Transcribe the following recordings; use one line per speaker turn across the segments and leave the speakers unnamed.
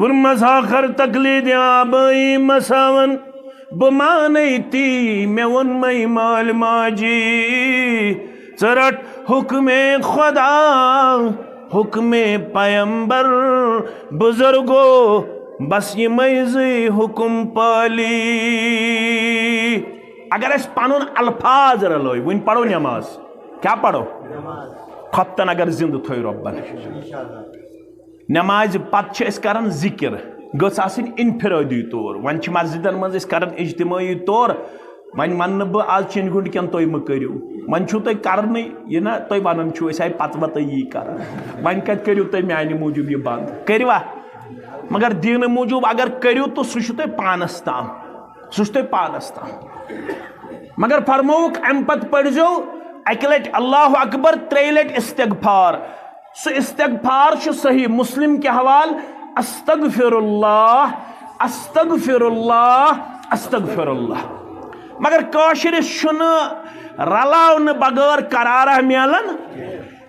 مساخر تقلید آبائی مساون بمانیتی میں ون میں مال ماجی ثرٹ حکم خدا حکم پیمبر بزرگو بس یہ میزی حکم پالی اگر اس پانون الفاظ رلوئی وہ ان پڑھو نماز کیا پڑھو خطن اگر زندہ تھوئی ربن نماز پت اس کرن ذکر گوس آسن انفرادی طور ون مسجدن مز اس کرن اجتماعی طور ون من بہ آج چین گنڈ کن تھی مکرو ون چھو تھی کرن یہ نا تھی ونان چھو اس آئی پتہ بہ یہ کر ون کت کرو تھی میانہ موجوب یہ بند کروا مگر دین موجوب اگر کرو تو سہ تھی پانس تام سہ تھی پانس تام مگر فرموک ام پت پڑھو اکہ لٹ اللہ اکبر ترے لٹ استغفار سو استغفار چھ صحیح مسلم کے حوال استغفر اللہ استغفر اللہ استغفر اللہ مگر کاشرس چھن رلاون بغیر قرارہ میلن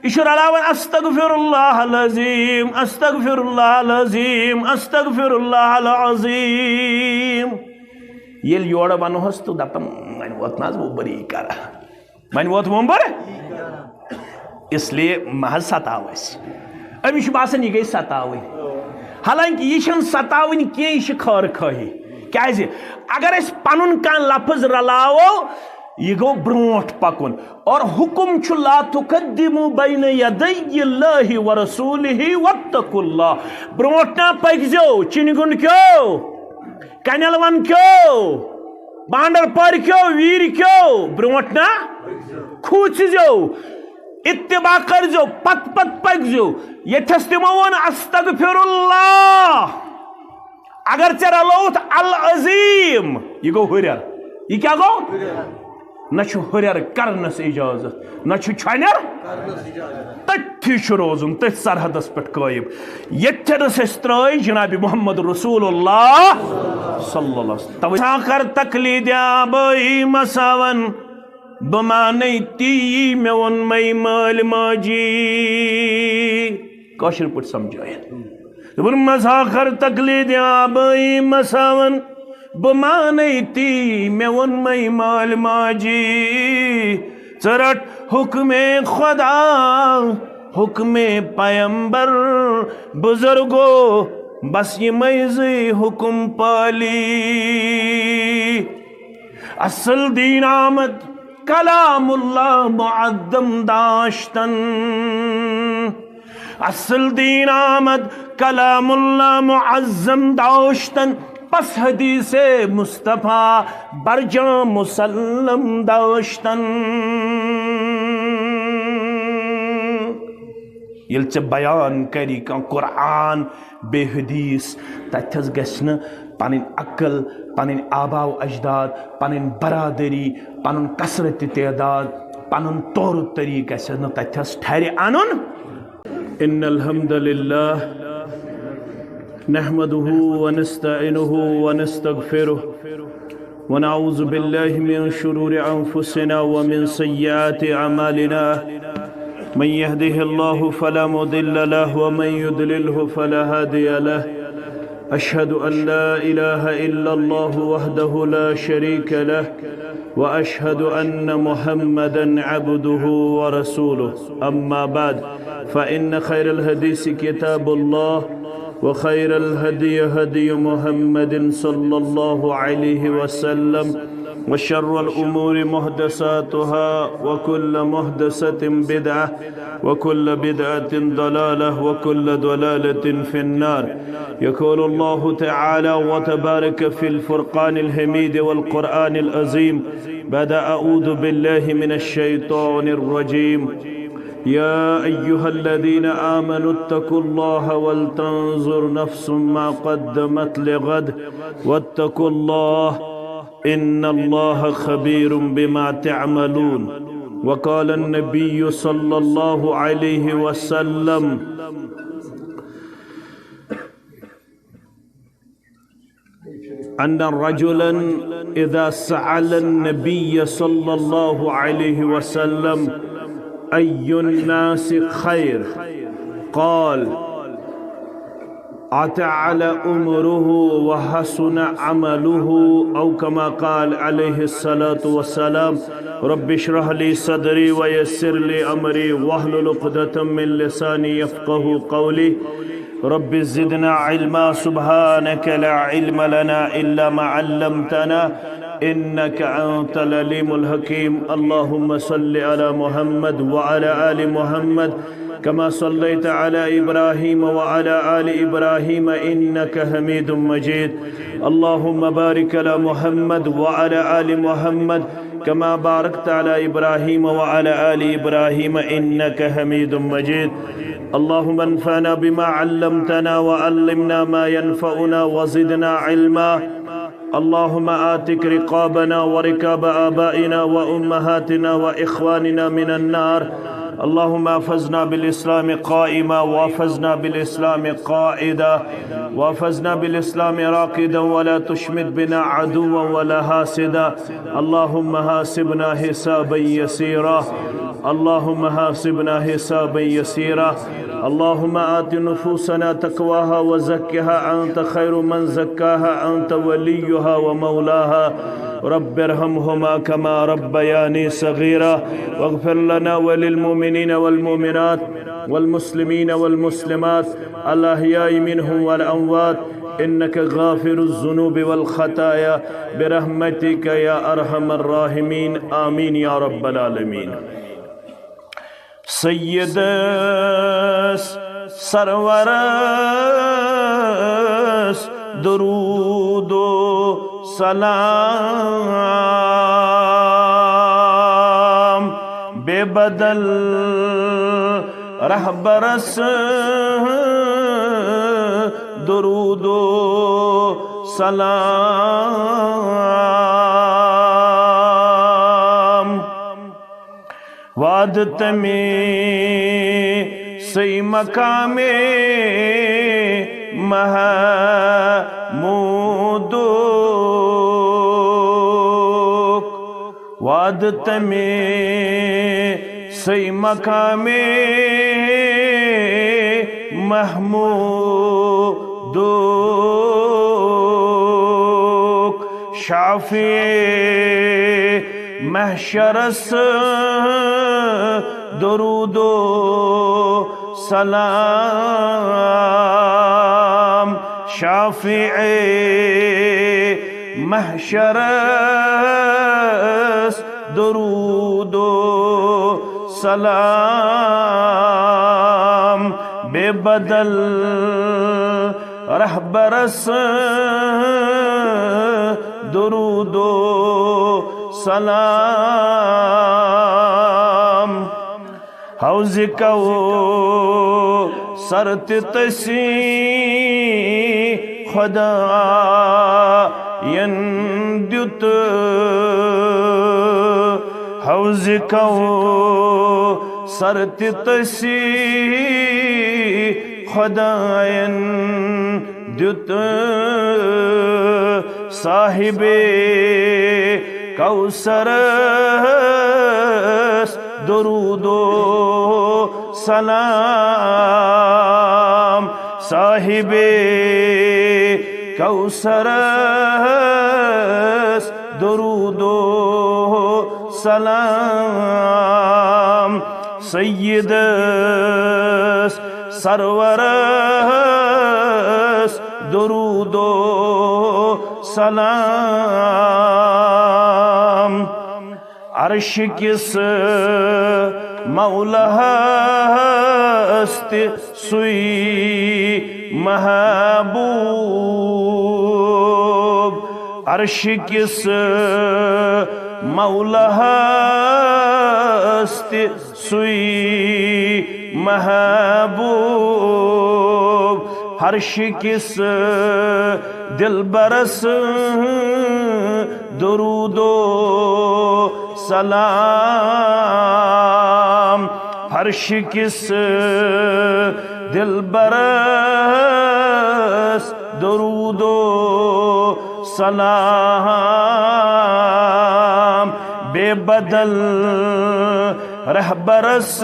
یہ رلاون استغفر اللہ العظیم استغفر اللہ العظیم استغفر اللہ العظیم یل یور ونوس تو دپن ون ووت نا وہ بری کر ون ووت ومبر اس لیے محض ستاوس امس باسان یہ گئی ستاوی حالانکہ یہ ستاون کی یہ خیر خواہی کیازِ اگر اس پنن کان لفظ رلاو یہ گو بروٹ پکن اور حکم چھ لا تقدموا بین یدی اللہ ورسولہ واتقوا اللہ بروٹ نا پکزو چن گنڈ کیو کنل ون کیو بانڈر پر کیو ویر کیو بروٹ نا کھوچزو اتباع کرزو پت پت پکزو یتھس تمو ون استغفر اللہ اگر ژے رلوت العظیم یہ گو ہریر یہ کیا گو نہ چھ ہریر کرنس اجازت نہ چھ چھنر تتھی چھ روزن تتھ سرحدس پہ قائم یتھنس اس ترائی جناب محمد رسول اللہ صلی اللہ علیہ وسلم کر تقلید آبائی مساون بمانی تی میں ون میں مال ماجی کاشر پٹ سمجھائیں مساخر تقلید آبائی مساون بمانی تی میں ون میں مال ماجی ثرٹ حکم خدا حکم پیمبر بزرگو بس یہ میزی حکم پالی اصل دین آمد کلام اللہ معظم داشتن اصل دین آمد کلام اللہ معظم داشتن پس حدیث مصطفیٰ برجاں مسلم داشتن یل چھ بیان کری کان قرآن بے حدیث تتھس گژھن پنن عقل پنن آبا و اجداد پنن برادری پنن کثرت تعداد پنن طور طریق گژھِ نہٕ تتھس ٹھہرِ انن ان الحمد للہ نحمده ونستعینه ونستغفره ونعوذ بالله من شرور انفسنا ومن سیئات اعمالنا من يهده الله فلا مضل له ومن يضلله فلا هادي له أشهد أن لا إله إلا الله وحده لا شريك له وأشهد أن محمدا عبده ورسوله أما بعد فإن خير الحديث كتاب الله وخير الهدي هدي محمد صلى الله عليه وسلم وشر الأمور محدثاتها وكل محدثة بدعة وكل بدعة ضلالة وكل ضلالة في النار يقول الله تعالى وتبارك في الفرقان الحميد والقرآن العظيم بعد أعوذ بالله من الشيطان الرجيم يا أيها الذين آمنوا اتقوا الله ولتنظر نفس ما قدمت لغد واتقوا الله إن الله خبير بما تعملون وقال النبي صلى الله عليه وسلم أن رجلا إذا سأل النبي صلى الله عليه وسلم أي الناس خير قال أتعل أمره وحسن عمله أو كما قال عليه الصلاة والسلام رب اشرح لي صدري ويسر لي أمري واحلل عقدة من لساني يفقه قولي رب زدنا علما سبحانك لا علم لنا إلا ما علمتنا إنك أنت العليم الحكيم اللهم صل على محمد وعلى آل محمد كما صليت على إبراهيم وعلى آل إبراهيم إنك حميد مجيد اللهم بارك على محمد وعلى آل محمد كما باركت على إبراهيم وعلى آل إبراهيم إنك حميد مجيد اللهم انفعنا بما علمتنا وعلمنا ما ينفعنا وزدنا علما اللهم آتك رقابنا ورقاب آبائنا وأمهاتنا وإخواننا من النار اللهم احفظنا بالإسلام قائما واحفظنا بالإسلام قائدا واحفظنا بالإسلام راقدا ولا تشمت بنا عدوا ولا حاسدا اللهم حاسبنا حسابا يسيرا اللهم حاسبنا حسابا يسيرا اللهم آت نفوسنا تقواها وزكها أنت خير من زكاها أنت وليها ومولاها رب ارحمهما كما ربياني صغيرا واغفر لنا وللمؤمنين والمؤمنات والمسلمين والمسلمات الأحياء منهم والأموات إنك غافر الذنوب والخطايا برحمتك يا أرحم الراحمين آمين يا رب العالمين سیدس سرورس درود و سلام بے بدل رہبرس درود و سلام وعدت میں سی مقام محمود وعدت میں سی مقام محمود شافع محشرس درود و سلام شافع محشرس درود و سلام بے بدل رہبرس درود و سلام حوض کو سرت تسی خدا یندیت حوض کو سرت تسی خدا یندیت صاحب کوثرس درود و سلام صاحب کوثرس درود و سلام سیدس سرورس درود و سلام عرش کس مولا ہست سوئی محبوب عرش کس مولا ہست سوئی محبوب ہرش کس دل برس درود و سلام ہرش کس دل برس درود و سلام بے بدل رہبرس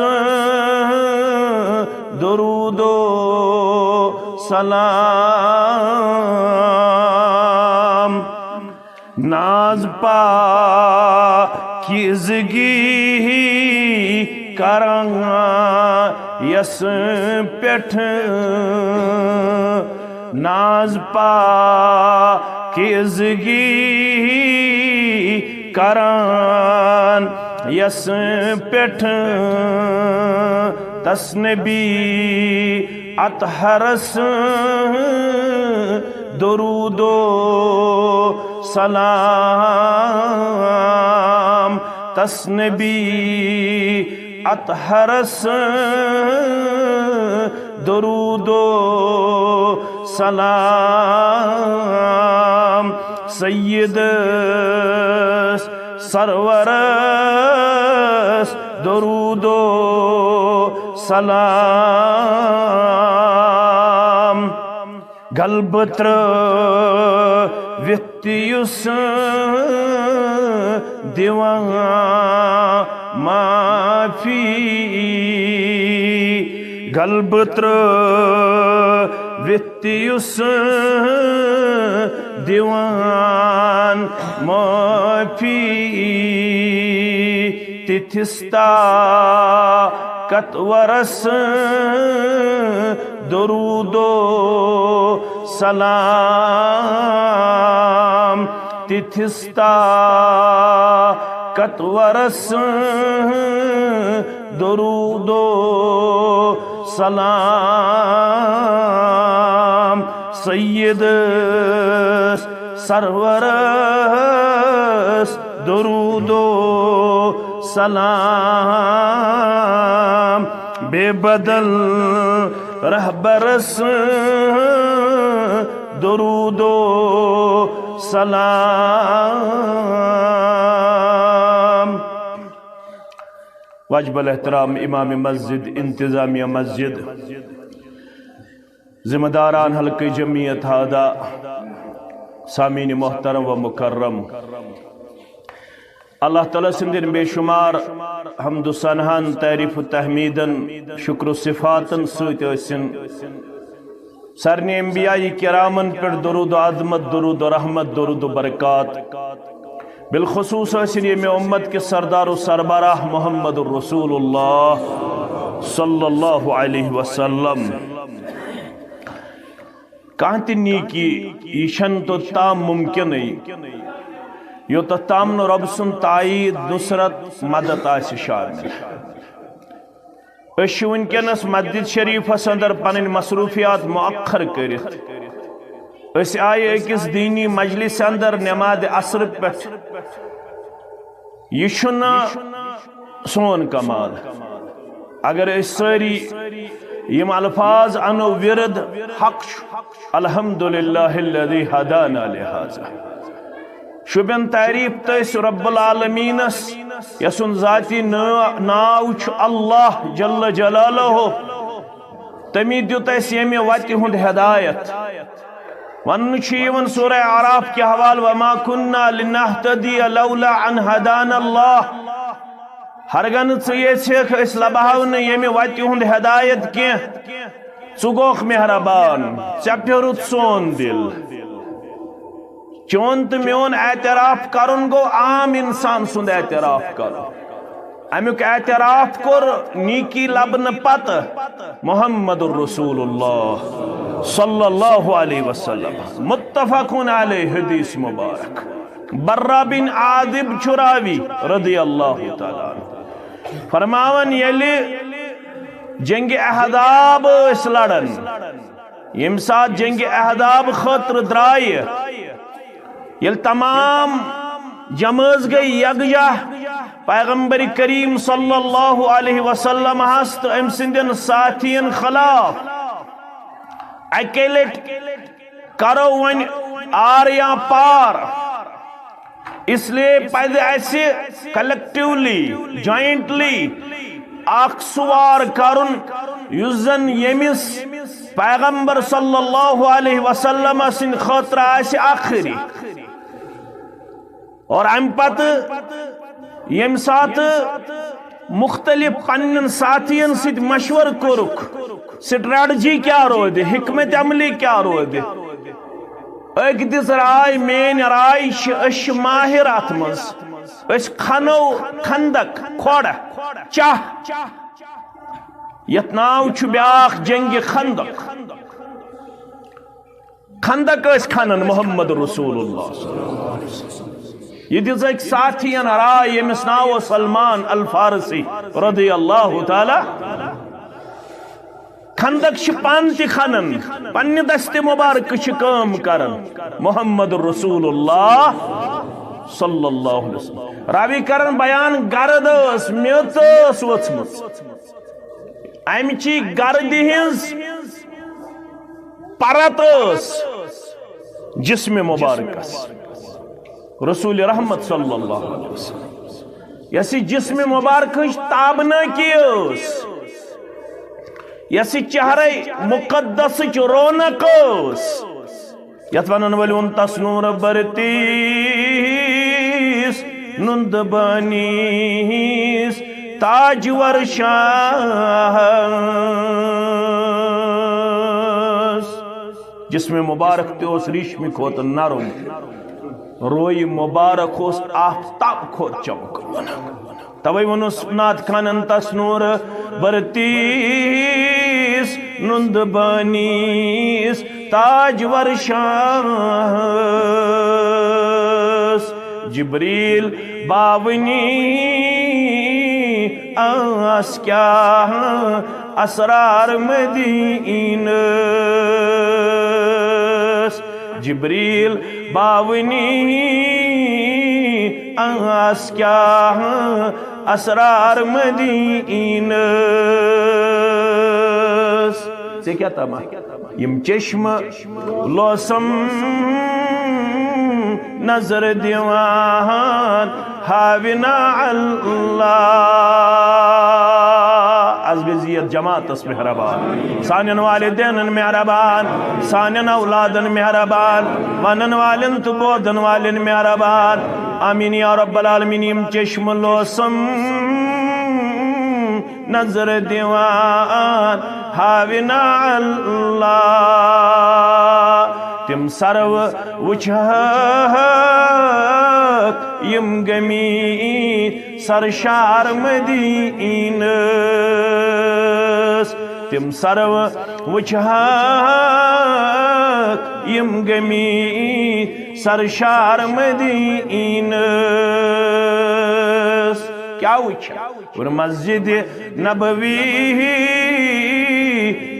درود و سلام ناز پاکیزگی کران یس پیٹھ ناز پاکیزگی کران یس پیٹھ تس نبی اطہرس درود و سلام تس نبی اطہرس درود و سلام سید سرورس درود و سلام گلبتر ویتیس دیوان معافی گلبتر ویتیس دیوان معافی تتھستا کتورس درود و سلام تتھستا کتورس درود و سلام سید سرورس درود و سلام بے بدل رہبرس درود و سلام واجب الاحترام امام مسجد انتظامیہ مسجد ذمہ داران حلقہ جمعیت ہادہ سامعین محترم و مکرم اللہ تعالیٰ سندن بے شمار حمد و ثناءن تعریف و تحمیدن شکر و صفاتن سن سرنی انبیاء کرامن پر درود و عظمت درود و رحمت درود و برکات بالخصوص میں امت کے سردار و سربراہ محمد الرسول اللہ صلی اللہ علیہ وسلم کہتی نیکی ایشن تو تام ممکن یو تو تام نو رب سن تائید نصرت مدد آسی شامل اشو انکنس مسجد شریف اندر پنن مصروفیات مؤخر کرت اس آئے اکس دینی مجلس اندر نماز عصر پٹ یہ چھنا سون کمال اگر اس ساری یم الفاظ انو ورد حق الحمدللہ الذی ہدانا لہذا شبین تعریف تیس رب العالمینس یسن ذاتی ناو چھ اللہ جل جلالہ تمی دیو تیس یمی واتی ہند ہدایت ونچیون سورہ عراف کے حوال وما کننا لنہتدی لولا ان ہدانا اللہ ہرگن چیئے چھک اس لبہاون یمی واتی ہند ہدایت کی چگوخ مہربان چپیرت سون دل چون تو میون اعتراف کرن گو عام انسان سند اعتراف کرو امیک اعتراف کر نیکی لبن پت محمد الرسول اللہ صلی اللہ علیہ وسلم متفقون علیہ حدیث مبارک برہ بن عادب چراوی رضی اللہ تعالیٰ فرماون یلی جنگ احداب اس لڑن یم ساتھ جنگ احداب خطر درائی یل تمام جماز گئی یکجا پیغمبر کریم صلی اللہ علیہ وسلم ہست ام سندن ساتھین خلاف اکیلٹ کرو ون آریا پار اس لیے پیدے ایسے کلیکٹیولی جائنٹلی اکسوار کرن یزن یمس پیغمبر صلی اللہ علیہ وسلم سن خطر آسی آخری اور ام پت یم سات مختلف پنن ساتھین سید مشور کرک سٹریٹجی کیا رود حکمت عملی کیا رود اکدس رائے مین رائے اش ماہر اتمز اس کھنو کھندک کھوڑا چاہ یت ناو چھ بیاخ جنگ خندق خندق اس کھنن محمد رسول اللہ یہ دس ایک ساتھی رائے یمس ناو سلمان الفارسی رضی اللہ تعالی خندق پان تی کھنن پنہ دست مبارک کام کرن محمد رسول اللہ صلی اللہ علیہ وسلم راوی کرن بیان گرد اس میت اس وچمت امچی گرد ہنز پرت اس جسم مبارک رسول رحمت صلی اللہ علیہ وسلم یسی جسم مبارک تابنا کی اس یسی چہرے مقدس چ رونق اس یت ونن ولیون تسنور برتیس نند بانیس تاج ورشاہ جسم مبارک تے اس ریشمی کھوت نرم روئی مبارک اس آفتاب کھوت چمکن توئی ونس نات خانن تسنور برتیس نند بانیس تاج ورشاہ جبریل باونی آس کیا اسرار مدین جبریل باونی آس کیا اسرار مدین سے کیا تھا یم چشم لوسم نظر دیوان حاونا اللہ از بزیت جماعت اس مہربان سانین والدین مہربان سانین اولادن مہربان منن والن تو بودن والن مہربان آمین یا رب العالمین یم چشم لوسم نظر دیوان حاونا اللہ تم سرو وچھک یم گمی سرشار مدین تم سرو وچھک یم گمی سرشار مدین کیا وچھا اور مسجد نبوی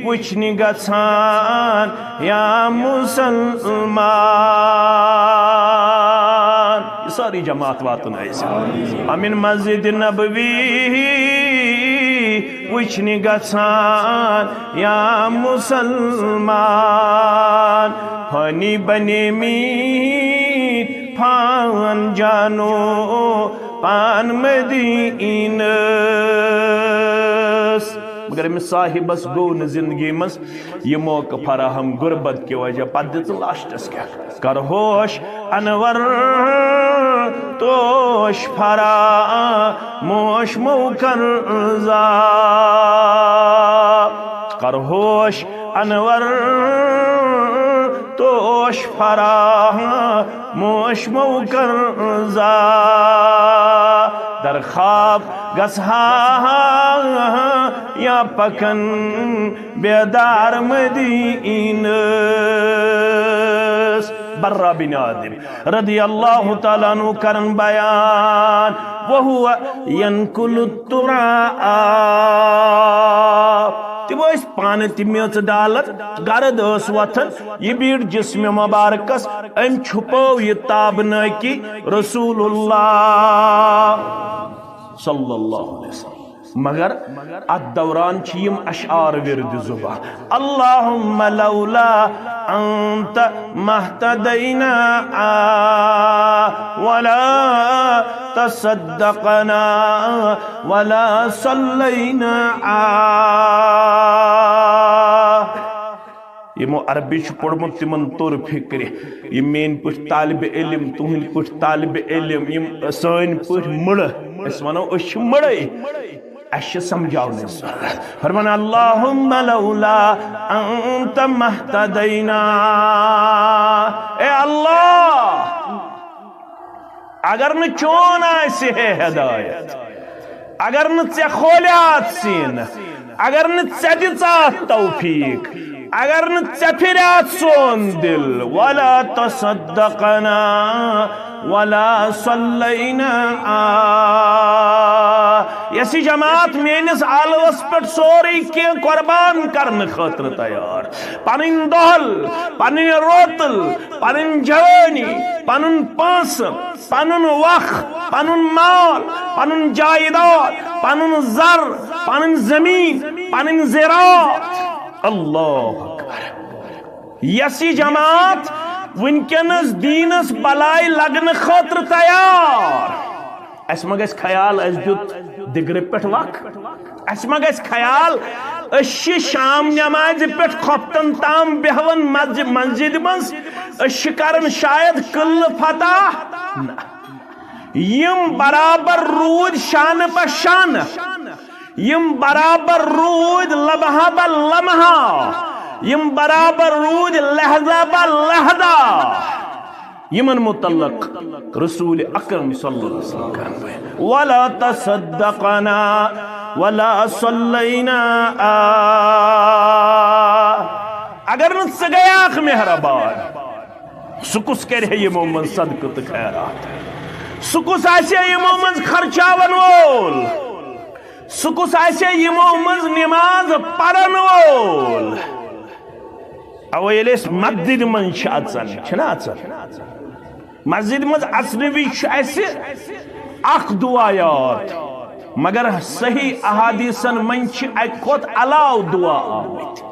وچھنی گژھان یا مسلمان یہ ساری جماعت واتن ایسے امین مسجد نبوی وچھنی گژھان یا مسلمان پھانی بنے میت پھان جانو پان مدین مگر امس صاحبس گو ن زندگی مز یہ موقع فراہم غربت کی وجہ پتہ دژ لاسٹس کیا کر ہوش انور توش فرا موش موکر زا کر ہوش انور توش فرا موش موکر زا در خواب گسہا یا پکن بیدار مدین برہ بن عادم رضی اللہ تعالیٰ عنہ کرن بیان وہو ینکل الترا تم اس پانے تمیت ڈالت گرد اس وطن یہ بیڑ جسم مبارکس ام چھپو یہ تابنا کی رسول اللہ صلی اللہ علیہ وسلم مگر الدوران چیم اشعار ورد زبان اللہم لولا انت مہتدینا ولا تصدقنا ولا صلینا یمو عربی پڑھمت تمن طور فکر یہ مین پٹ طالب علم تہند پٹ طالب علم یم سن پٹ مڑ اس ونو اش مڑے اش سمجھاؤنے ضرورت فرمان اللہم لولا انت مہتدینا اے اللہ اگر نہ چون آسہِ ہے ہدایت اگر نہ ژے کھولیات سین اگر نہ ژے دِژاتھ توفیق اگر نہ ژے پھریات سون دل ولا تصدقنا ولا صلینا یسی جماعت مینس آلوس پٹ سوری کی قربان کرن خاطر تیار پنن دہل پنن روتل پنن جوانی پنن پانس پنن وقت پنن مال پنن جائیداد پنن زر پنن زمین پنن زراعت اللہ اکبر یسی جماعت ونکنس دینس بلائی لگن خاطر تیار اس ما گژھِ خیال اس دیت دگرِ پٮ۪ٹھ وق اس ما گژھِ خیال اس شام نماز پٮ۪ٹھ خۄفتن تام بیہون مسجد منٛز اس کرن شاید قلعہ فتح یم برابر رود شانہ بہ شانہ یم برابر رود لمحہ بہ لمحہ یم برابر رود لحظہ بہ لحظہ یمن متعلق رسول اکرم صلی اللہ علیہ وسلم کہنے ولا تصدقنا ولا صلینا اگر نہ ژٕ گیاکھ مہربان سُہ کُس کرِ یمو منٛز صدقہ تہٕ خیرات سُہ کُس آسہِ یمو منٛز خرچاون وول سُہ کُس آسہِ یمو منٛز نماز پرن وول او ییٚلہِ أسۍ مسجد منٛز چھِ اژان چھِنا اژان مسجد منٛز اژنہٕ وِزِ چھُ اَسہِ اکھ دعا یاد مگر صحیح احادیثن منٛز چھِ اَکہِ کھۄتہٕ علاوٕ دعا آمٕتۍ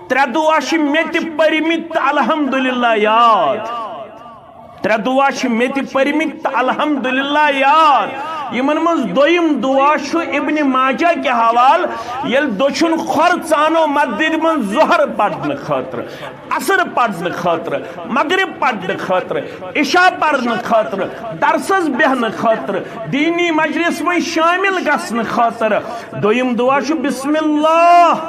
ترٛےٚ دعا چھِ مےٚ تہِ پٔرمٕتۍ تہٕ الحمدللہ یاد ترٛےٚ دعا چھِ مےٚ تہِ پٔرمٕتۍ تہٕ الحمدللہ یاد یمن منٛز دوٚیِم دعا چھُ ابن ماجہ کے حوال ییٚلہِ دٔچھُن کھۄر ژانو مسجد منٛز ظہر پرنہٕ خٲطرٕ عصر پرنہٕ خٲطرٕ مغرب پرنہٕ خٲطرٕ عشاء پرنہٕ خٲطرٕ درسس بیہنہٕ خٲطرٕ دینی مجلس منٛز شٲمل گژھنہٕ خٲطرٕ دوٚیِم دعا چھُ بسم اللہ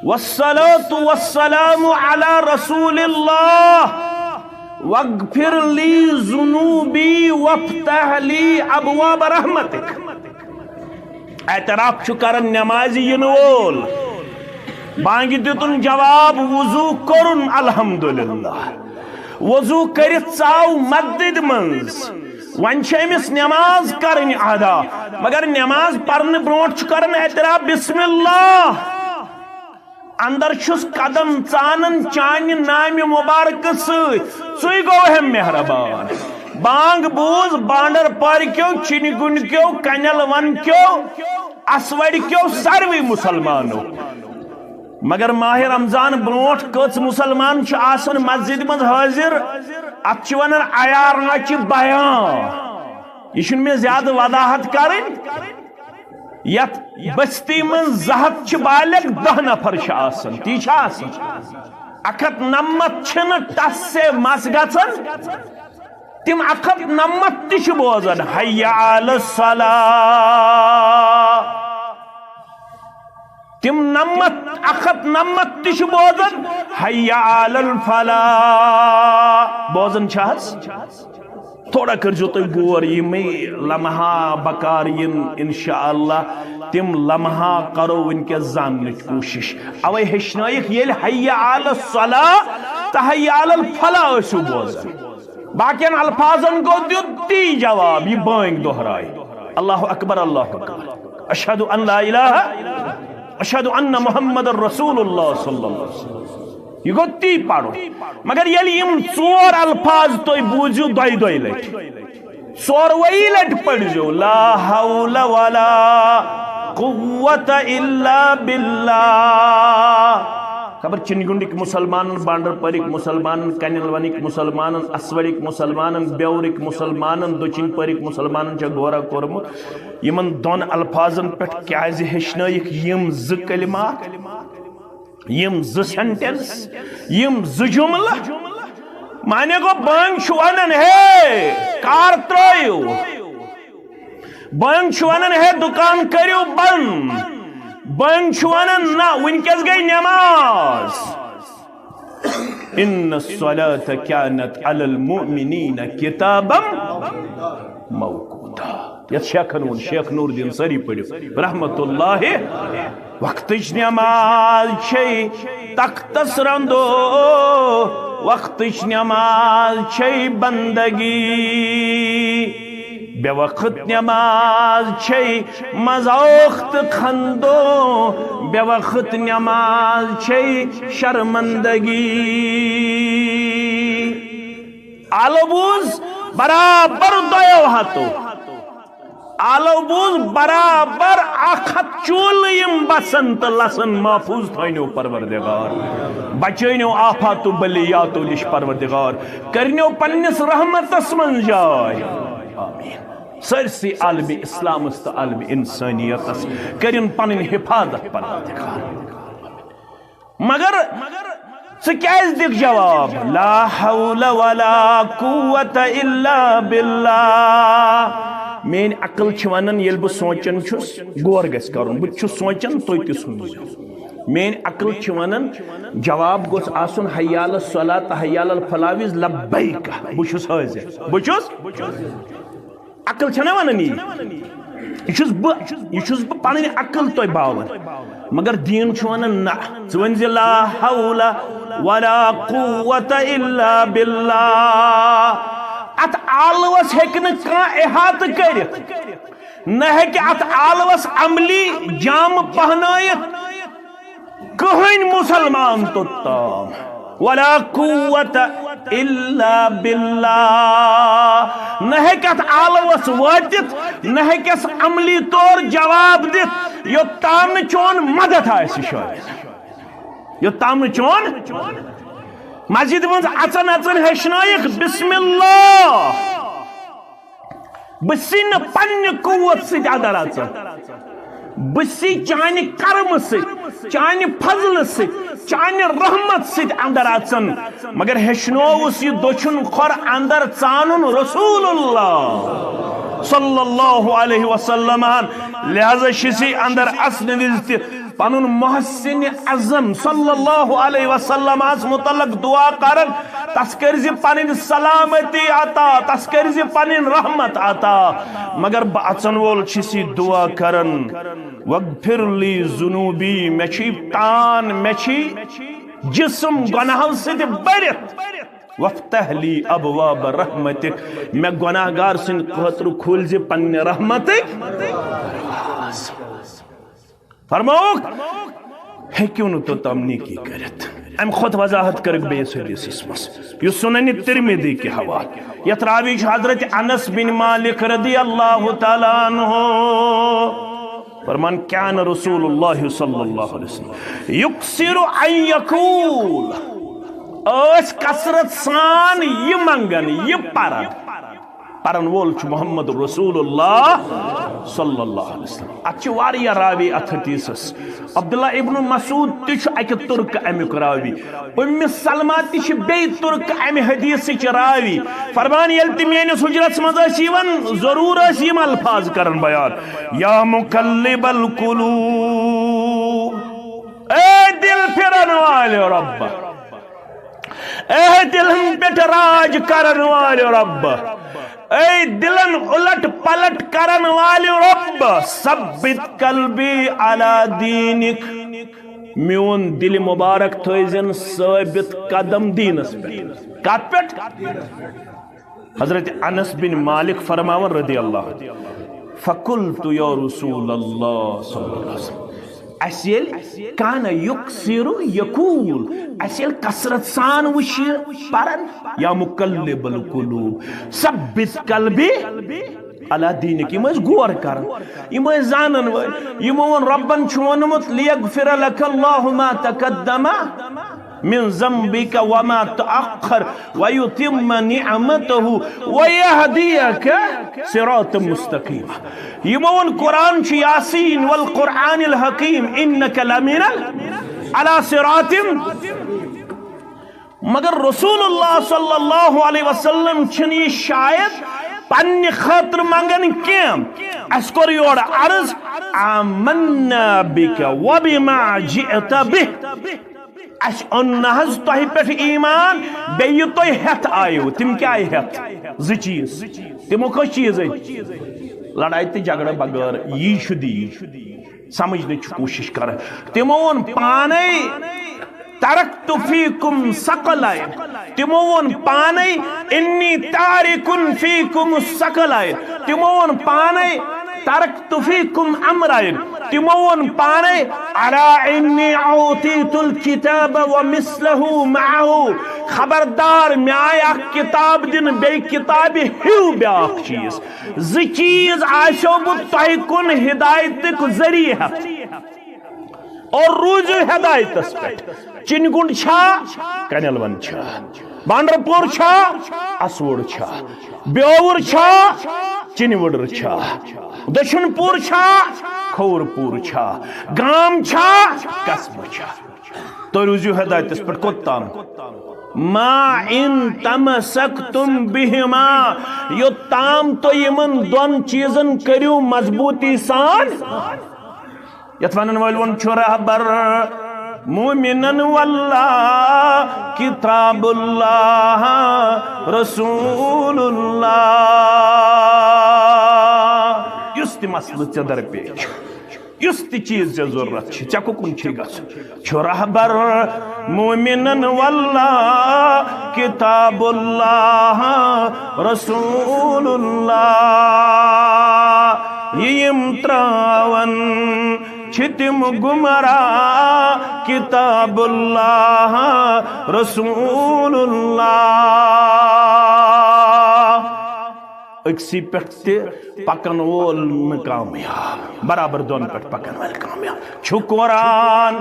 والصلاة والسلام على رسول اللہ واغفر لی ذنوبی وافتح لی ابواب رحمتک اعتراف چھُ کرن نمازِ ینہٕ وول بانگہِ دِتُن جواب وضو کرن الحمدللہ وضو کرِتھ ژاو مسجد منٛز وۄنۍ چھِ أمِس نماز کرٕنۍ ادا مگر نماز پرنہٕ برونٛٹھ چھُ کرن اعتراف بسم اللہ اندر چھُس قدم ژانن چانہِ نامہِ مبارکہ سۭتۍ ژٕے گوٚوہم مہربان بانگ بوز بانڈر پار کیو چنہِ گُنڈ کیو کنیل ون کیو اسوڑ کیو ساروی مسلمانو مگر ماہ رمضان برونٹھ کٔژ مسلمان چھِ آسان مسجد منٛز حٲضِر اتھ چھِ ونان عیارناچہِ بیان یہِ چھُنہٕ مےٚ زیادٕ وضاحت کرٕنۍ یت بستی من زہت چھ بالک 10 نفر چھ آسن تی چھ آسن 190 چھن ٹس سے مس گژھن تم 190 تہ چھ بوزن حی علی الصلاة تم 190 تہ چھ بوزن حی علی الفلاح بوزن چھس تھوڑا کرجو تو غور یہ لمحہ بکار انشاءاللہ تم لمحہ کرو ونکس زاننچ کوشش اوے ہیچنائک یل حی علی الصلاة تو حی علی الفلاح اسو بوزن باقین الفاظن کو دیتی جواب یہ بانگ دہرائی اللہ اکبر اشہد ان لا الہ اشہد ان محمد رسول اللہ صلی اللہ علیہ وسلم یہ گو تی پڑھو مگر یلی یم ژور الفاظ تو بوزیو دوئی دوئی لٹ ژور وئی لٹ پڑھو لا حول ولا قوت الا باللہ خبر چنگنڈک مسلمانن بانڈر پرک مسلمانن کنل ونک مسلمانن اسوڑک مسلمانن بیورک مسلمانن دچن پرک مسلمانن چا گورا کورمت یمن دون الفاظن پٹ کیازِ ہیچنائک یم ز کلمات یم ز سینٹنس یم ز جملہ مانے کو بانگ چھوانن ہے کار ترائیو بین ونان ہے دکان کریو بند بین ونان نا ونکس گئی نماز ان الصلاة كانت على المؤمنين كتابا موقوتا یہ شیخ نور الدین سری پڑھو رحمت اللہ وقتش نماز چھے تختس رندو وقتش نماز چھے بندگی بے وقت نماز چھے مزوخت خندو بے وقت نماز چھے شرمندگی آلوبوز برابر دویو ہاتو آلوبوز برابر آخت چولیم بسنت لسن محفوظ تھائنو پروردگار بچینو آفاتو بلیاتو لش پروردگار کرنو پنس رحمت اسمن جائے آمین سرسی عالم اسلام است عالم انسانیت است کرن پنن حفاظت پروردگار مگر سکیز دیکھ جواب لا حول ولا قوة الا باللہ مین عقل ونان یل بہ سوچان چھس غور گژھِ کرُن بہ چھس سوچان تُہۍ تہِ سوٗنٛچِو مین عقل ونان جواب گوٚژھ آسُن حی علی الصلاۃ حی علی الفلاح وِز لبیک بہ چھس حاضر بہ چھس عقل چھنا ونان یہ چھس بہ پنٕنۍ عقل تۄہہِ باون مگر دین چھُ ونان نہ ژٕ ؤنۍ زِ لا حول ولا قوة الا باللہ ات آلوس ہیکن کان احاطہ کرت نہ ہیکہ ات آلوس عملی جام پہنائت کہن مسلمان توتام ولا قوة الا باللہ نہ ہیکہ ات آلوس واتت نہ ہیکس عملی طور جواب دت یوتام چون مدد آئیسی شاید یوتام چون مسجد من اچن اچن ہشنائک بسم اللہ بسی نا پنی قوت سید ادر اچن بسی چانی کرم سید چانی فضل سید چانی رحمت سید اندر اچن مگر ہشنوس یہ دوچن خور اندر چانن رسول اللہ صلی اللہ علیہ وسلم لہذا شسی اندر اصل وزتی پنن محسن اعظم صلی اللہ علیہ وسلم متعلق دعا کرن تس کرزی پنن سلامتی عطا تس کرزی پنن رحمت عطا مگر اچن وول چھسی دعا کرن وغفر لی ذنوبی مچھی تان مچھی جسم گناہوں سے برت وفتح لی ابواب رحمتک میں گناہ گار سن خاطر کھول زی پن رحمتک فرموک ہے کیوں نو تو تمنی کی کرت ام خود وضاحت کرک بیس حدیث اسمس یہ سنن ترمذی کی حوال یہ راوی حضرت انس بن مالک رضی اللہ تعالی عنہ فرمان کان رسول اللہ صلی اللہ علیہ وسلم یکسر ان یقول اس کثرت سان یہ منگن یہ پرن وول چھ محمد رسول اللہ صلی اللہ علیہ وسلم اچھ واریا راوی ات حدیثس عبداللہ ابن مسعود تش اک ترک امیک راوی ام سلمہ تش بی ترک امی حدیث چ راوی فرمان یل تمینس حجرت مز یون ضرور یم الفاظ کرن بیان یا مقلب القلوب اے دل پھرن والے رب اے دلن پٹ راج کرن والے رب اے دلن الٹ پلٹ کرن والے رب ثبت قلبی علی دینک میون دل مبارک تھوزن ثابت قدم دینس پہ کات پٹ حضرت انس بن مالک فرماون رضی اللہ فقلت یا رسول اللہ صلی اللہ علیہ وسلم اسیل کانا یکسر یقول اسیل کسرت سان وشی پرن یا مقلب القلوب ثبت قلبی علی دینک یہ مز غور کرن یہ مز زانن یہ مون ربن چونمت لیغفر لك اللہ ما تقدم من ذنبك وما تأخر ويتم نعمته ويهديك صراطا مستقيما يمون قرآن ياسين والقرآن الحكيم إنك لمن على صراط مگر رسول اللہ صلی اللہ علیہ وسلم چھنی شاید پنہ خاطر منگن کیم اس کور یور عرض آمنا بک وبما جئت به اس انہز تہ پہ ایمان بیہ تہ ہتھ آیو تم کیا آئی ہتھ ز چیز تمو کس چیز لڑائی تو جھگڑے بغیر یہ دین سمجھنے کوشش کر تمو ون پانے ترکت فیکم ثقلین تمو ون پانے انی تارکن فیکم الثقلین تمو ون پانے ترکت فیکم امرین تمو ون پانے الا انی اوتیت الکتاب ومثلہ معہ خبردار میں آیا کتاب دن بے کتاب ہیو بیاکھ چیز ز چیز آشو بہ تہ کن ہدایتک ذریعہ اور روزو ہدایتس پہ چنگنڈ چھا کنل ون چھا بانڈر پور چھا اسوڑ چھا بیور چھا چنوڑر چھا دشن پور چھا کھور پور چھا گام چھا قصبہ چھا تو روزو ہدایتس پہ کوتام ما ان تمسکتم بہما یوتام تو یمن دون چیزن کریو مضبوطی سان یتوانن والون چھو بر مومنن واللہ کتاب اللہ رسول اللہ یس تی مسئلہ ژے در پیش یس تی چیز ژے ضرورت چھ ژے کُکُن چھی گژھُن چھُ رہبر مومنن واللہ کتاب اللہ رسول اللہ یم تراون چھتم گمراہ کتاب اللہ رسول اللہ اکسی پہ پکن وول کامیاب برابر دون پہ پکن وول کامیاب چھو قرآن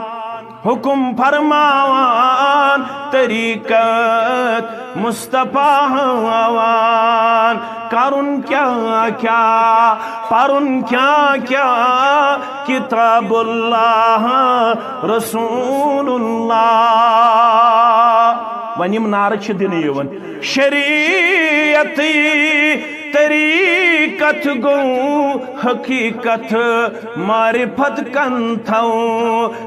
حکم فرماوان طریقت مصطفیٰ ہوان کرن کیا کیا پرن کیا کتاب اللہ رسول اللہ ونیم نارچ دن یون شریعتی طریقت گو حقیقت معرفت کن تھو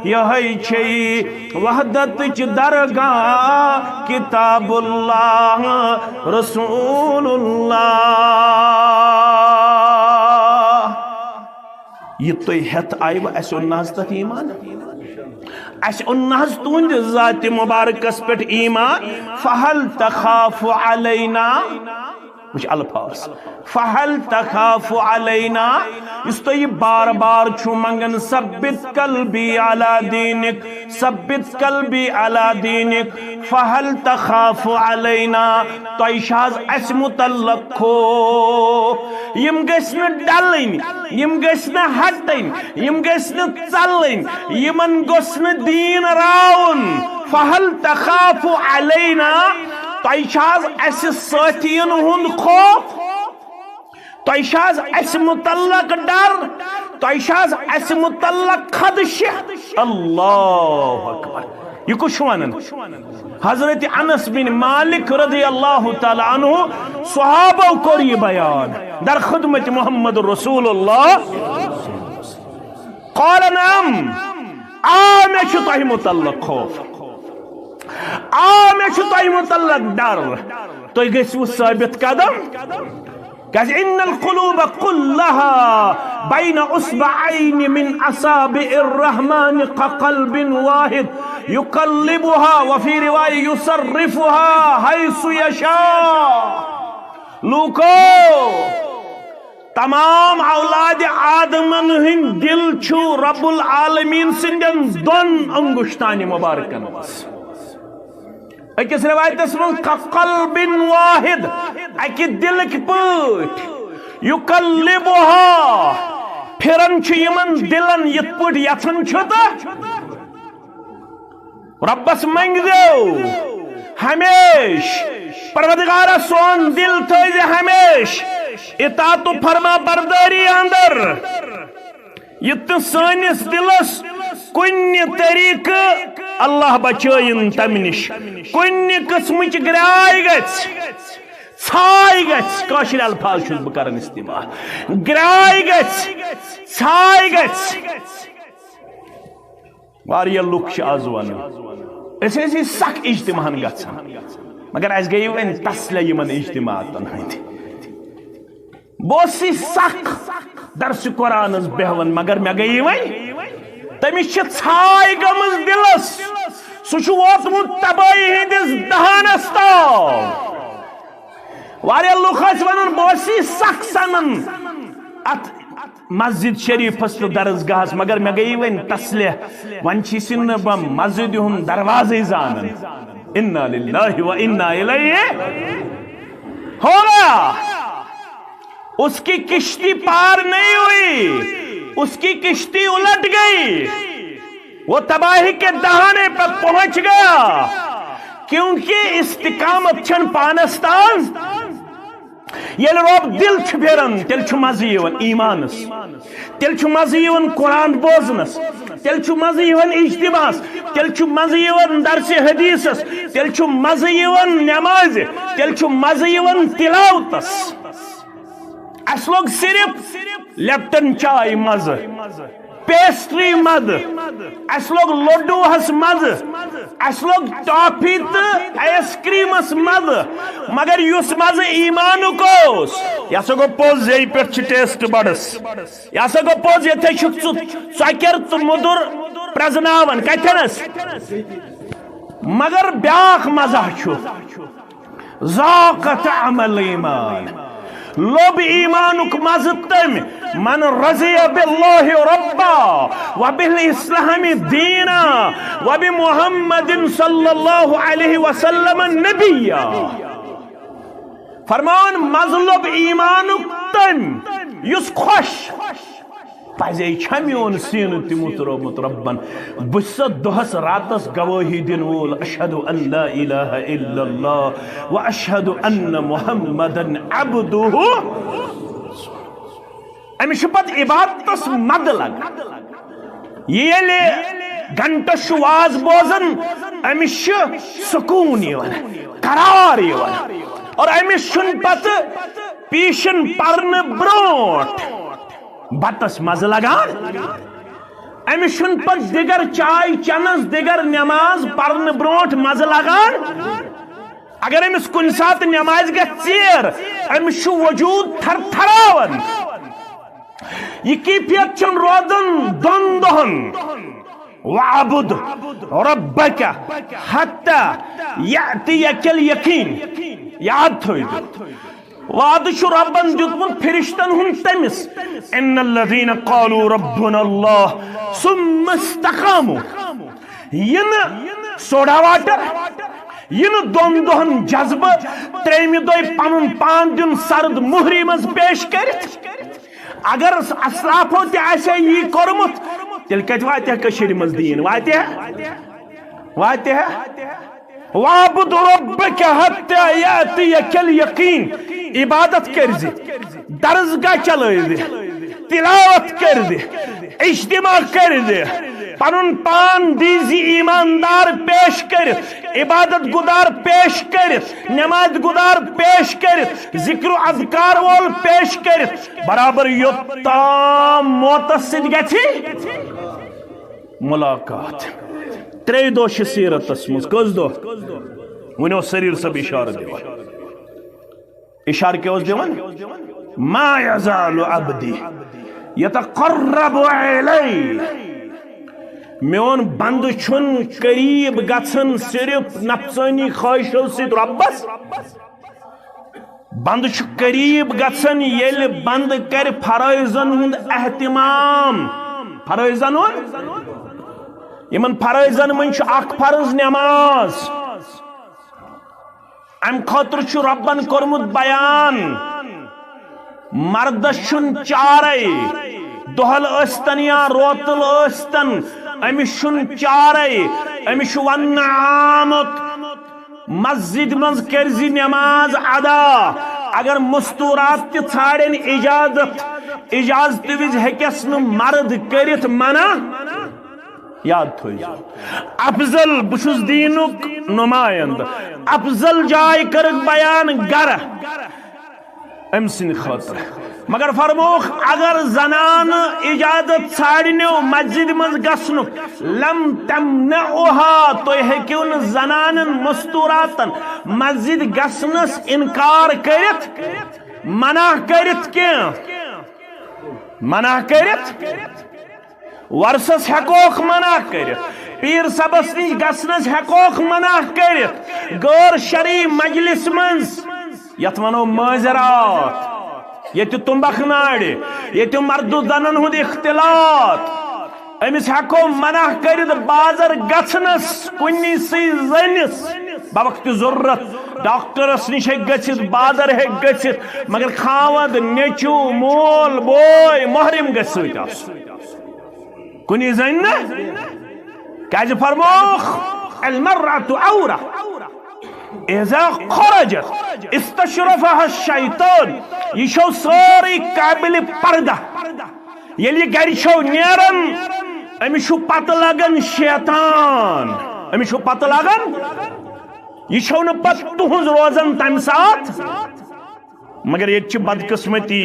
یہ چھئی وحدت چ درگاہ کتاب اللہ رسول اللہ یہ تو ہتھ آئی وہ ایسے انہاز تک ایمان ایسے انہاز تون ذات مبارکس پیٹ ایمان فہل تخاف علینا مجھ الفاظ فہل تخاف علینا اس تو یہ بار بار چھو منگن ثبت قلبی علی دینک ثبت قلبی علی دینک فہل تخاف علینا تو ایشاز اس متعلق کھو یم گسن ڈلن یم گسن ہٹن یم گسن چلن یمن گسن دین راون فہل تخاف علینا تیشاز اس ساتھین ہند خوف تیشاز اس متعلق ڈر تیشاز اس متعلق خدش اللہ اکبر یہ کچھ وانن حضرت انس بن مالک رضی اللہ تعالی عنہ صحابہ کو یہ بیان در خدمت محمد رسول اللہ قال نعم آمیں شتاہی متعلق خوف آمیں چھتائی متعلق ڈر تو یہ گئیس وہ ثابت قدم کہ ان القلوب كلها بين اصبعين من اصابع الرحمن كقلب واحد يقلبها وفي رواية يصرفها حيث يشاء لوکو تمام اولاد آدمن ہن دل چھو رب العالمین سندن دون انگشتانی مبارکن اکس روایت اسمن قلب واحد اکی دل کی پوٹ یقلبها پھرن چھ یمن دلن یت پوٹ یتن چھتا ربس منگ دیو ہمیش پروردگارہ سون دل تھوئے ہمیش اطاعت و فرما برداری اندر یت سانس دلس کن طریق اللہ بچائن تم نش کن قسم گرائی گھ ژھاے گژھِ کٲشِر الفاظ چھُس بہٕ کران استعمال گراے گژھِ ژھاے گژھِ واریاہ لُکھ چھِ آز ونان أسۍ ٲسۍ سخ اجتماعن گژھان مگر اَسہِ گٔیے وۄنۍ تسلے یِمن اجتماعاتن ہٕنٛدۍ بہٕ اوسُس سخ درسِ قرآنس بیہوان مگر مےٚ گٔیے وۄنۍ تٔمِس چھِ ژھاے گٔمٕژ دِلس سُہ چھُ ووتمُت تبٲہی ہٕنٛدِس دہانس تام واریاہ لُکھ ٲسۍ ونان بہٕ اوسُس سخ سنان اتھ مسجد شریفس تہٕ درسگاہس مگر مےٚ گٔیے وۄنۍ تسلے وۄنۍ چھُس نہٕ بہٕ مسجدِ ہُنٛد دروازے زانان انا للہ و انا الیہ ہو گیا اس کی کشتی پار نہیں ہوئی اس کی کشتی الٹ گئی وہ تباہی کے دہانے پر پہنچ گیا کیونکہ استقامت چھن پانستان یل رب دل چھ پھران تیل چھ مزہ یوان ایمانس تیل چھ مزہ یوان قرآن بوزنس تیل چھ مزہ یوان اجتماعس تیل چھ مزہ یوان درس حدیثس تیل چھ مزہ یوان نماز تیل چھ مزہ یوان تلاوتس اس لوگ صرف لیپٹن چائے مزہ پیسٹری مزہ اس لوگ لڈو ہس مزہ اس لوگ ٹافی تو آئس کریمس مزہ مگر یس مزہ ایمانک یہ سا گو پوز یہ پہ ٹیسٹ بڈس یہ سا گو پوز یہ ژکر تو مدر پرزناون کتنس مگر بیاکھ مزہ ذاق طعم الایمان لوب ایمانک مزہ تم من رضی باللہ ربا وبالاسلام دینا وبمحمد صلی اللہ علیہ وسلم نبیا فرمان مزہ لوب ایمانک تم یس خوش پزے چھ میون سین تمو ترومت ربن بس دہس راتس گواہی دن وول اشہد ان لا الہ الا اللہ واشہد ان محمدا عبدہ امس پت عبادتس مد لگ یل گھنٹس واز بوزن امس سکون قرار اور امس پت پیشن پرن برونٹ بتس مزہ لگان امس پت دیگر چائے چنس دیگر نماز پرن برونٹ مزہ لگان اگر امس کن سات نماز گیر امس وجود تھر تھراون یہ کیفیت چن روزن دون دہن وعبد ربک حتی یأتیک الیقین یاد تھوئید وعد ربن دیتمت فرشتن ہن تمس ان الذین قالوا ربنا اللہ ثم استقاموا ین سوڈا واٹر ین دون دہن جذبہ تریمی دوئی پنن پان دن سرد مہری مز پیش کرت اگر اسلافو تی ایسے یہ کرمت تیل کت واتے کشیر مز دین واتے ہے وعبد ربک حتی یأتیک الیقین عبادت کرزی درسگاہ چلائزی تلاوت کردی اجتماع کردی پنن پان دیزی ایماندار پیش کرت عبادت گدار پیش کرت نماز گدار پیش کرت ذکر و اذکار وول پیش کرت برابر یوتام موتسد گچھی ملاقات ترے دو سیرت اسمز کس دو ونیو سریر سب اشارہ دیوان اشارہ کیا اس دیوان ما یزال عبدی یتقرب علی میون بند چھن قریب گژھن صرف نفسانی خواہشو سید ربس بند چھ قریب گژھن یل بند کر فرائضن ہند اہتمام فرائضن یمن فرائضن من چھ اخ فرض نماز ام خاطر چھ ربن کرمت بیان مردس چھن چارے دہل استن یا روتل استن امس چھن چارے امس ون آمت مسجد مز کرزی نماز ادا اگر مستورات تی ژھاڑن اجازت وز ہیکس ن مرد کرت منع یاد تھویزو افضل بشس دینک نمائند افضل جائے کرک بیان گر ام سن خاطر مگر فرموخ اگر زنان اجازت ژھانڈنو مسجد مز گسنک لم تمنعها تو ہیکون زنان مستوراتن مسجد گسنس انکار کرت منع کرت منع کرت ورسس ہیکوک منع کرت پیر صبس نش گسنس ہیکوک منع کرت غیر شرعی مجلس منز یت ونو ماضرات یہ تمبکھ ناڑ یہ مرد و زنن ہند اختلاط امس ہیکو منع کرت بازر گھنس کنی سی زنس بوقت ضرورت ڈاکٹرس نش گھت بازر گھت مگر خاوند نیچو مول بوے محرم گھس کنی زن کیاز فرموخ المرأة عورة اذا خرجت استشرفها الشیطان یہ شو سوری قابل پردہ یلی گھر شو نیرن امی شو پتہ لگن شیطان امی شو پتہ لگن یہ شو نہ پت تہنز روزن تم ساتھ مگر یہ بدقسمتی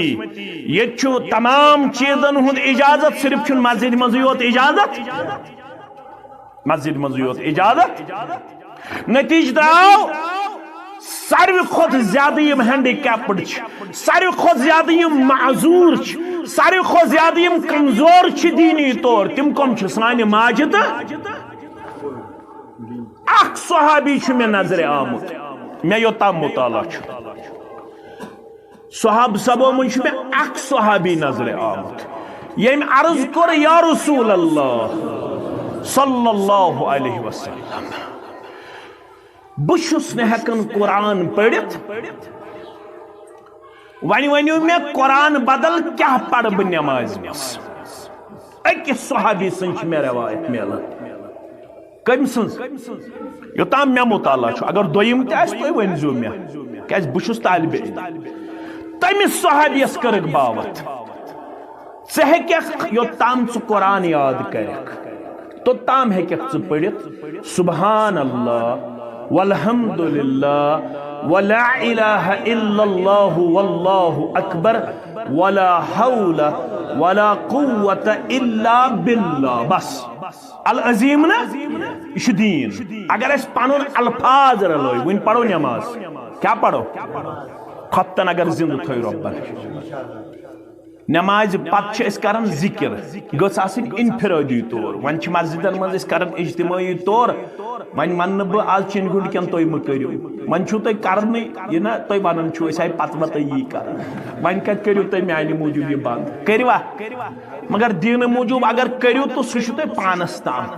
یہ تمام چیزن ہند اجازت صرف مسجد مزیوت اجازت مسجد مزیوت اجازت نتیج دراو ساروی خود زیادہ یم ہینڈی کیپڈ ساروی خود زیادہ یم معذور ساروی خود زیادہ یم کمزور دینی طور تم کم سانہ ماجد اخ صحابی میں نظر آمت میں یوتام مطالعہ صحاب سبو من میں اخ صحابی نظر آمت یم عرض کر یا رسول اللہ صلی اللہ علیہ وسلم بشس نے ہکن قرآن پڑھت ونی ونیو میں قرآن بدل کیا پڑھ بہ نماز مس اکس صحابی سنچ میں روایت میلان کم سنز یوتام میں مطالعہ چھو اگر دویم تہ آس تو ونزو میں کیاز بشس طالب تمس صحابیس کرک باوت ژٕ ہیککھ یوتام ژٕ قرآن یاد کرکھ توتام ہیککھ ژٕ پڑھت سبحان اللہ والحمد للہ ولا الہ الا اللہ واللہ اکبر ولا حول ولا قوت الا باللہ بس العظیم نا یہ دین اگر اس پانون الفاظ رلوئی ون پڑھو نماز کیا پڑھو خطن اگر زندہ تھوئی ربن نماز پت اس کرن ذکر گوس آسن انفرادی طور ون مسجدن من اس کرن اجتماعی طور ون من بہ آج چین گنڈ کن تھی مکرو ون چھو تھی کرن یہ نا تھی ونان چھو اس آئی پتہ وتہ یہ کر ون کت کرو تھی میانہ موجود یہ بند کروا مگر دین موجود اگر کرو تو سہ تھی پانس تام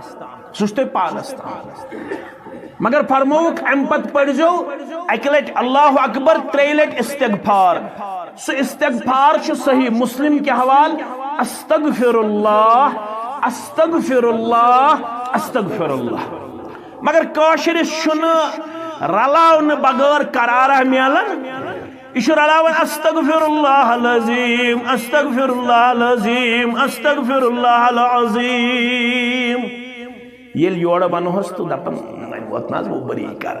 سہ تھی پانس تام مگر فرموک ام پت پڑھو اکہ لٹ اللہ اکبر ترے لٹ استغفار سو استغفار چھ صحیح مسلم کے حوال استغفر اللہ استغفر اللہ استغفر اللہ مگر کاشر شن رلاون بغیر قرارہ میلن یہ رلاون استغفر اللہ العظیم استغفر اللہ العظیم استغفر اللہ العظیم یل یوڑ بنوس تو دپن من ووت ناز وہ بری کر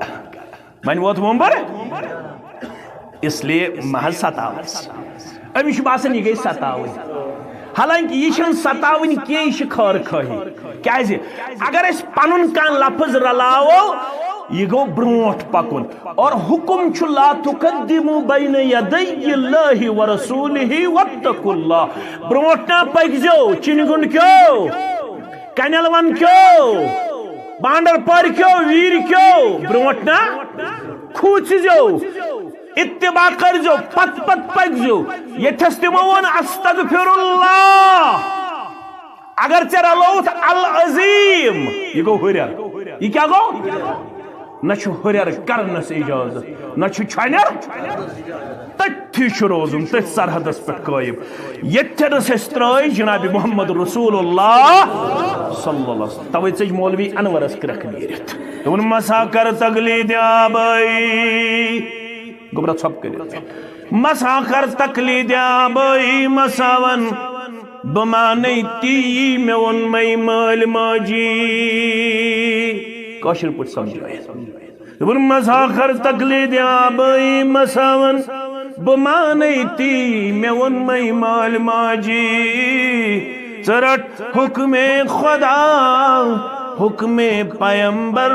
من ووت ممبر اس لیے محض ستاوس امش باسن یہ گئی ستاون حالانکہ یہ ستاون کی یہ خیر خواہی کیازِ اگر اس پنن کان لفظ رلاو یہ گو برونٹ پکن اور حکم چھ لا تقدموا بین یدی اللہ ورسولہ واتقوا اللہ برونٹ نہ پکزو چنگن کیو کنل ون کیو بانڈر پر کیو ویر کیو برونٹ نہ کھوچ جو اتباع کر جو پت پت پک جو یہ تستمون استغفر اللہ اگر چرا لوت العظیم یہ گو ہریر یہ کیا گو نہ چھو ہریر کرنس اجازت نہ چھو چھانر تتھی شروزم تتھ سرحدس پر قائم یتھنس استرائی جناب محمد رسول اللہ صلی اللہ علیہ وسلم توی چج مولوی انور اس کرک نیرت ان مسا کر تقلید آبائی گبرت سب کرت مسا کر تقلید آبائی مساون بمانے تی میں ون میں مال ماجی کاشر پٹ سمجھائے دبن مساخر تقلید آبائی مساون بمانے تی میں ون میں مال ماجی چرٹ حکم خدا حکم پیمبر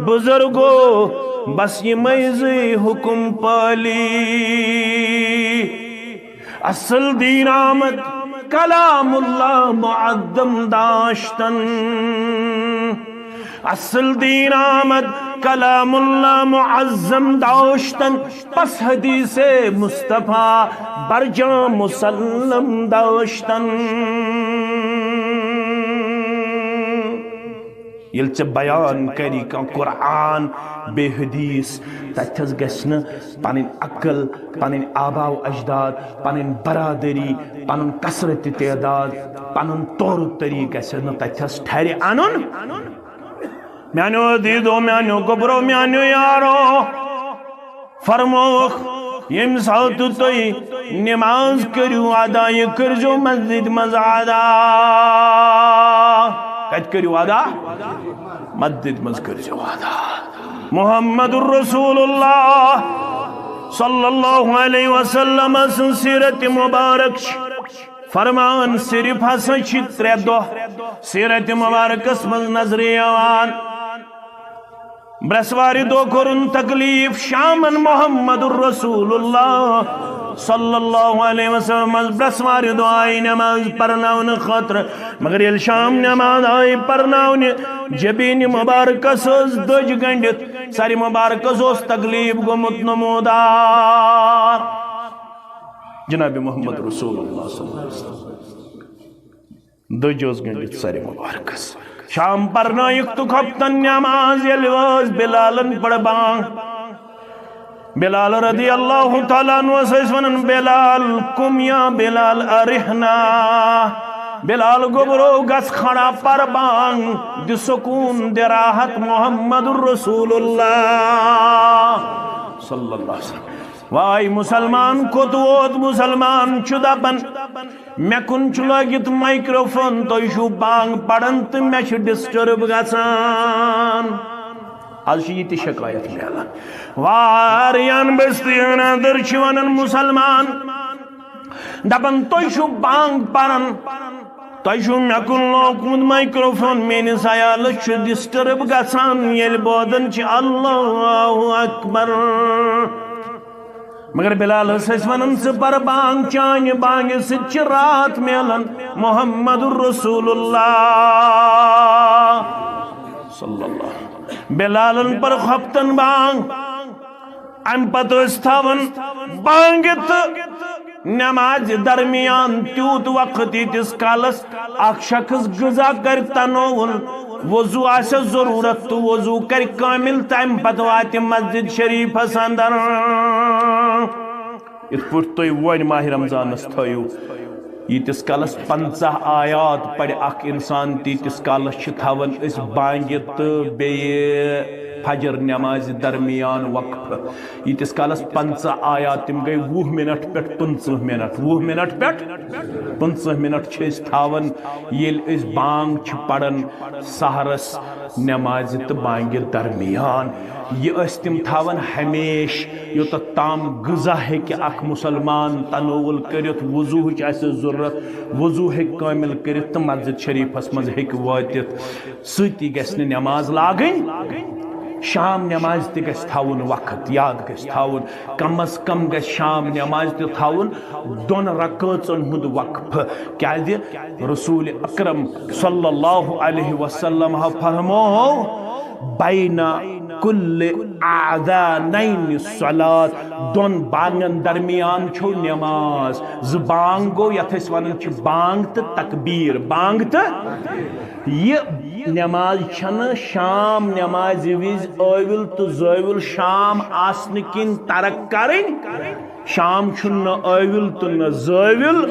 بزرگو بس یہ میزی حکم پالی اصل دین آمد کلام اللہ معظم داشتن اصل دین آمد کلام اللہ معظم داشتن پس حدیث مصطفیٰ برجاں مسلم داشتن یل چھ بیان کری کان قرآن بے حدیث تتھس گسن پنن عقل پنن آبا و اجداد پنن برادری پنن کثرت تعداد پنن طور طریق گسن تتھس ٹھہر انن میانو دیدو میانو گبرو میانو یارو فرموخ یم سات توی نماز کریو ادا یہ کرجو مسجد مزادا کت کریو ادا مسجد مز کرجو ادا محمد الرسول اللہ صلی اللہ علیہ وسلم سیرت مبارک فرمان صرف ہسا چھ ترے دو سیرت مبارک اسمز نظر یوان برسواری دو کرن تکلیف شامن محمد الرسول اللہ صلی اللہ علیہ وسلم برسواری دو آئی نماز پرناون خطر مگر یل شام نماز آئی پرناون جبین مبارک سوز دج گنڈت ساری مبارک سوز تکلیف گمت نمودار جناب محمد رسول اللہ صلی اللہ علیہ وسلم دجوز گنڈت ساری مبارک شام پرنا یک تو کھپتن نماز یلواز بلالن پڑ بانگ بلال رضی اللہ تعالیٰ عنہ سیسونن بلال کم یا بلال ارحنا بلال گبرو گس کھڑا پر بانگ دی سکون دی راحت محمد الرسول اللہ صلی اللہ علیہ وسلم وائی مسلمان کتوت مسلمان چدبن میں کن چلوگت مائکروفون تو شو بانگ پڑن تو میں چھ ڈسٹرب گسان آج شیئیتی شکایت میلا واریان بستیان درچوانن مسلمان دبن تو شو بانگ پڑن تو شو میں کن لوگ مائکروفون میں نے سایال چھ ڈسٹرب گسان یل بودن چھ اللہ اکبر مگر بلال سیسونن سے پر بانگ چانگ بانگ سچ رات میلن محمد الرسول اللہ صلی اللہ بلالن پر خبتن بانگ ام پتو استاون بانگت نماز درمیان تیوت وقتی تس کالس اک شخص غذا کر تنوول وضو آسے ضرورت تو وضو کر کامل تیم پتوات مسجد شریف اندر ات پوٹ توی وین ماہ رمضان استھائیو یتس کالس 50 آیات پڑھ اک انسان تیتس کالس چھتاون اس بانگت بے فجر نماز درمیان وقف یتس کالس 50 آیات تم گئی 20 منٹ پٹ 15 منٹ 20 منٹ پٹ 15 منٹ چھس تھاون یل اس بانگ چھ پڑن سحرس نماز تو بانگ درمیان یہ اس تم تھاون ہمیش یوت تام غذا ہے کہ اک مسلمان تنوول کرت وضو ہچ ضرورت وضو ہے کامل کرت تو مسجد شریفس مز ہیک واتت ستی گسن نماز لاگن شام نماز تہ گژھِ تھاون وقت یاد گژھِ تھاون کم از کم گژھِ شام نماز تہ تھاون 2 رکعتن ہند وقف کیازِ رسول اکرم صلی اللہ علیہ وسلم فرمو بین کل اذانین صلات 2 بانگن درمیان چھو نماز ز بانگ گو یتھ اس ونن چھ بانگ تہ تکبیر بانگ تہ یہ نماز چھن شام نماز وز اویل تو زویل شام آسن کن ترک کرن شام چھن اویل تو نہ زویل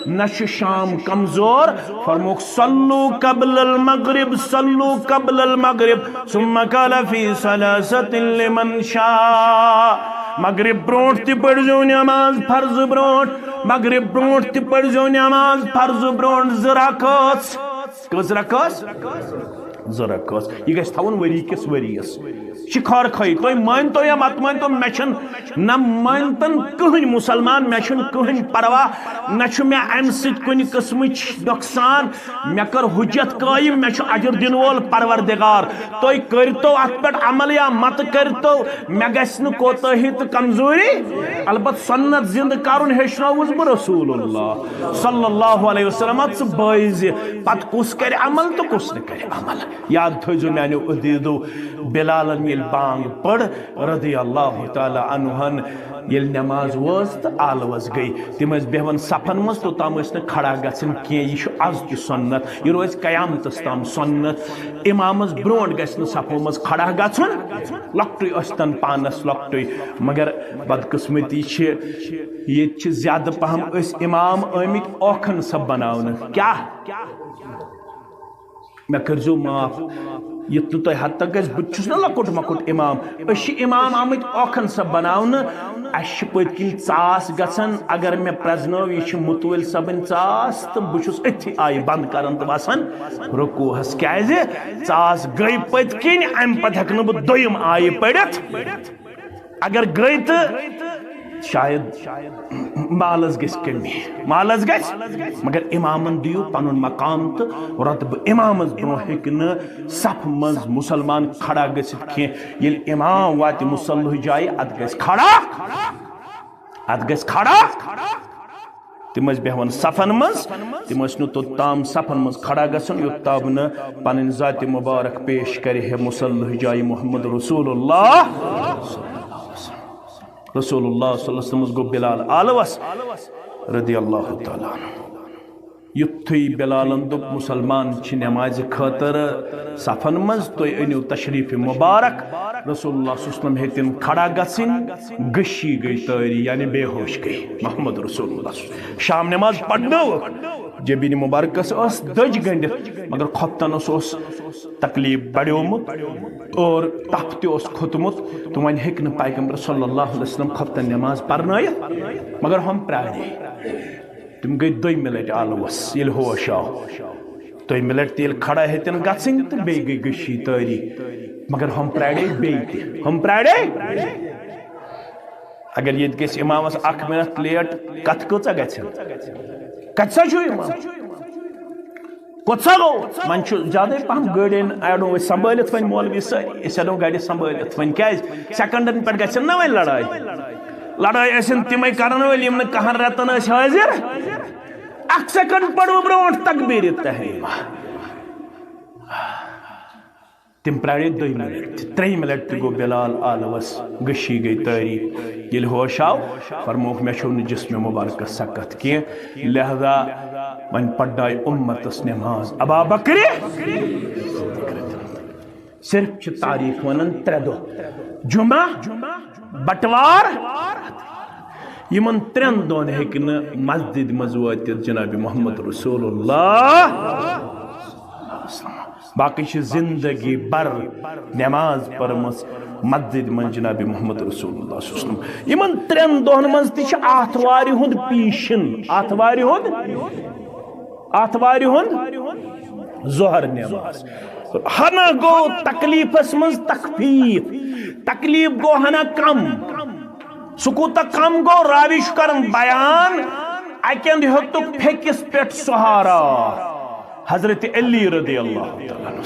نش شام کمزور فرموک صلو قبل المغرب صلو قبل المغرب ثم قال فی ثلاثة لمن شاء مغرب برونٹ تی پڑھ جو نماز فرض برونٹ مغرب برونٹ تہ پڑھزو نماز فرض برونٹ 2 رکعت کس رکعت 2 رکعت یہ گژھِ تھاوُن ؤری کِس ؤرِیَس شکار کھائی تُہۍ مٲنتو یا مت مٲنتو مےٚ چھُنہٕ نہ مٲنتن کٕہٕنۍ مُسلمان مےٚ چھُنہٕ کٕہٕنۍ پرواہ نہ چھُ مےٚ اَمہِ سۭتۍ کُنہِ قٕسمٕچ نۄقصان مےٚ کٔر حُجت قٲیِم مےٚ چھُ اجر دِنہٕ وول پروردگار تُہۍ کٔرۍتو اَتھ پٮ۪ٹھ عمل یا متہٕ کٔرۍتو مےٚ گژھِ نہٕ کوتٲہی تہٕ کمزوٗری البتہ سنت زندٕ کرُن ہیٚچھنووُس بہٕ رسول اللہ صلی اللہ علیہ وسلم ژٕ بٲیزِ پتہٕ کُس کرِ عمل تہٕ کُس نہٕ کرِ عمل یاد تھٲیزو میانیو عزیزو بلالن ییٚلہِ بانگ پٔر رضی اللہ تعالیٰ عنہن ییٚلہِ نٮ۪ماز وٲژ تہٕ آلوس گٔے تِم ٲسۍ بیٚہوان صفن منٛز توٚتام ٲسۍ نہٕ کھڑا گژھان کینٛہہ یہِ چھُ آز تہِ سنت یہِ روزِ قیامتس تام سنت امامس برونٛٹھ گژھِ نہٕ صفو منٛز کھڑا گژھُن لۄکٹُے ٲسۍتن پانس لۄکٹُے مگر بدقٕسمتی چھِ ییٚتہِ چھِ زیادٕ پہم أسۍ امام آمٕتۍ اوکھن سب بناونہٕ کیٛاہ مےٚ کٔرۍزیو معاف یُتھ نہٕ تۄہہِ حد تک گژھِ بہٕ چھُس نا لۄکُٹ مۄکُٹ امام أسۍ چھِ امام آمٕتۍ اوکھن سب بناونہٕ اَسہِ چھِ پٔتۍ کِنۍ ژاس گژھان اگر مےٚ پرٛزنٲو یہِ چھِ مُتوٕلۍ صٲبٕنۍ ژاس تہٕ بہٕ چھُس أتھی آیہِ بنٛد کران تہٕ وسان رکوٗہس کیٛازِ ژاس گٔے پٔتۍ کِنۍ اَمہِ پتہٕ ہٮ۪کہٕ نہٕ بہٕ دوٚیِم آیہِ پٔرِتھ اگر گٔے تہٕ شاید مالس گژھِ کمی مالس گژھِ مگر امامن دِیو پنُن مقام تہٕ رۄتبہٕ امامس برونٛہہ ہیٚکہِ نہٕ صف منٛز مُسلمان کھڑا گٔژھِتھ کینٛہہ ییٚلہِ امام واتہِ مُصلحہِ جایہِ اتھ گژھِ کھڑا تِم ٲسۍ بیٚہوان صفن منٛز تِم ٲسۍ نہٕ توٚتام صفن منٛز کھڑا گژھُن یوٚتام نہٕ پنٕنۍ ذاتِ مُبارک پیش کرِ ہے مُصلحہِ جایہِ محمد رسول اللہ رسول اللہ صلی اللہ علیہ وسلم گو بلال آلوس رضی اللہ تعالیٰ عنہ یُتھُے بلالن دوٚپ مُسلمان چھِ نٮ۪مازِ خٲطرٕ صفن منٛز تُہۍ أنِو تشریٖف مُبارک رسول اللہ صلی اللہ علیہ وسلم ہیٚتِن کھڑا گژھٕنۍ گٔشی گٔے تٲری یعنی بے ہوش گٔے محمد رسول اللہ شام نٮ۪ماز پرنٲوٕکھ جبیٖنہِ مُبارکس ٲس دٔج گٔنڈِتھ مگر خۄفتنس اوس تکلیٖف بڑیومُت اور تپھ تہِ اوس کھوٚتمُت تہٕ وۄنۍ ہیٚکہِ نہٕ پیغمبر صلی اللہ علیہ وسلم خۄفتن نٮ۪ماز پرنٲیِتھ مگر ہم پرٛارے تِم گٔے دوٚیمہِ لٹہِ آلوس ییٚلہِ ہوش آو دوٚیمہِ لٹہِ تہِ ییٚلہِ کھڑا ہیٚتِن گژھٕنۍ تہٕ بیٚیہِ گٔے گٔشی تٲری مگر ہم پرٛارے بیٚیہِ تہِ ہم پرٛارے اگر ییٚتہِ گژھِ امامس 1 مِنٹ لیٹ کتھ کۭژاہ گژھِ کتہِ چھُ امام کوٚتسا گوٚو وۄنۍ چھُ زیادے پہم گٲڑٮ۪ن اڑو أسۍ سنبھٲلِتھ وۄنۍ مولوی سٲری أسۍ اَنو گاڑِ سنبھٲلِتھ وۄنۍ کیٛازِ سیکنڈن پٮ۪ٹھ گژھن نا وۄنۍ لڑٲے ٲسِن تِمے کرن وٲلۍ یِم نہٕ کہن رٮ۪تن ٲسۍ حٲضِر 1 سیکنڈ پڑو برونٛٹھ تکبیٖرِ تحریٖمہ تِم پرٛارے دوٚیمہِ لٹہِ ترٛیٚیِمہِ لٹہِ تہِ گوٚو بلال آلوس گٔشی گٔے تٲری ییٚلہِ ہوش آو فرمووُکھ مےٚ چھُو نہٕ جسمِ مُبارکس سکت کینٛہہ لہذا وۄنۍ پرنٲے اُمتس نٮ۪ماز ابا بکرِ صرف چھِ تاریٖخ ونان 3 دۄہ جمعہ بٹوار یِمن 3 دۄہن ہیٚکہِ نہٕ مسجد منٛز وٲتِتھ جناب محمد رسول اللہ باقی چھِ زندگی بر نٮ۪ماز پٔرمٕژ مسجد منٛز جناب محمد رسول اللہ صلی اللہ علیہ وسلم یِمن 3 دۄہن منٛز تہِ چھِ آتھوارِ ہُنٛد پیٖشِن آتھوارِ ہُنٛد ظہر نٮ۪ماز ہنا گوٚو تکلیٖفس منٛز تخفیٖف تکلیٖف گوٚو ہنا کم سُہ کوٗتاہ کم گوٚو راوی چھُ کران بیان اکہِ انٛدٕ ہیوٚتُکھ پھیٚکِس پٮ۪ٹھ سہارا حضرت علی رضی اللہ تعالیٰ عنہ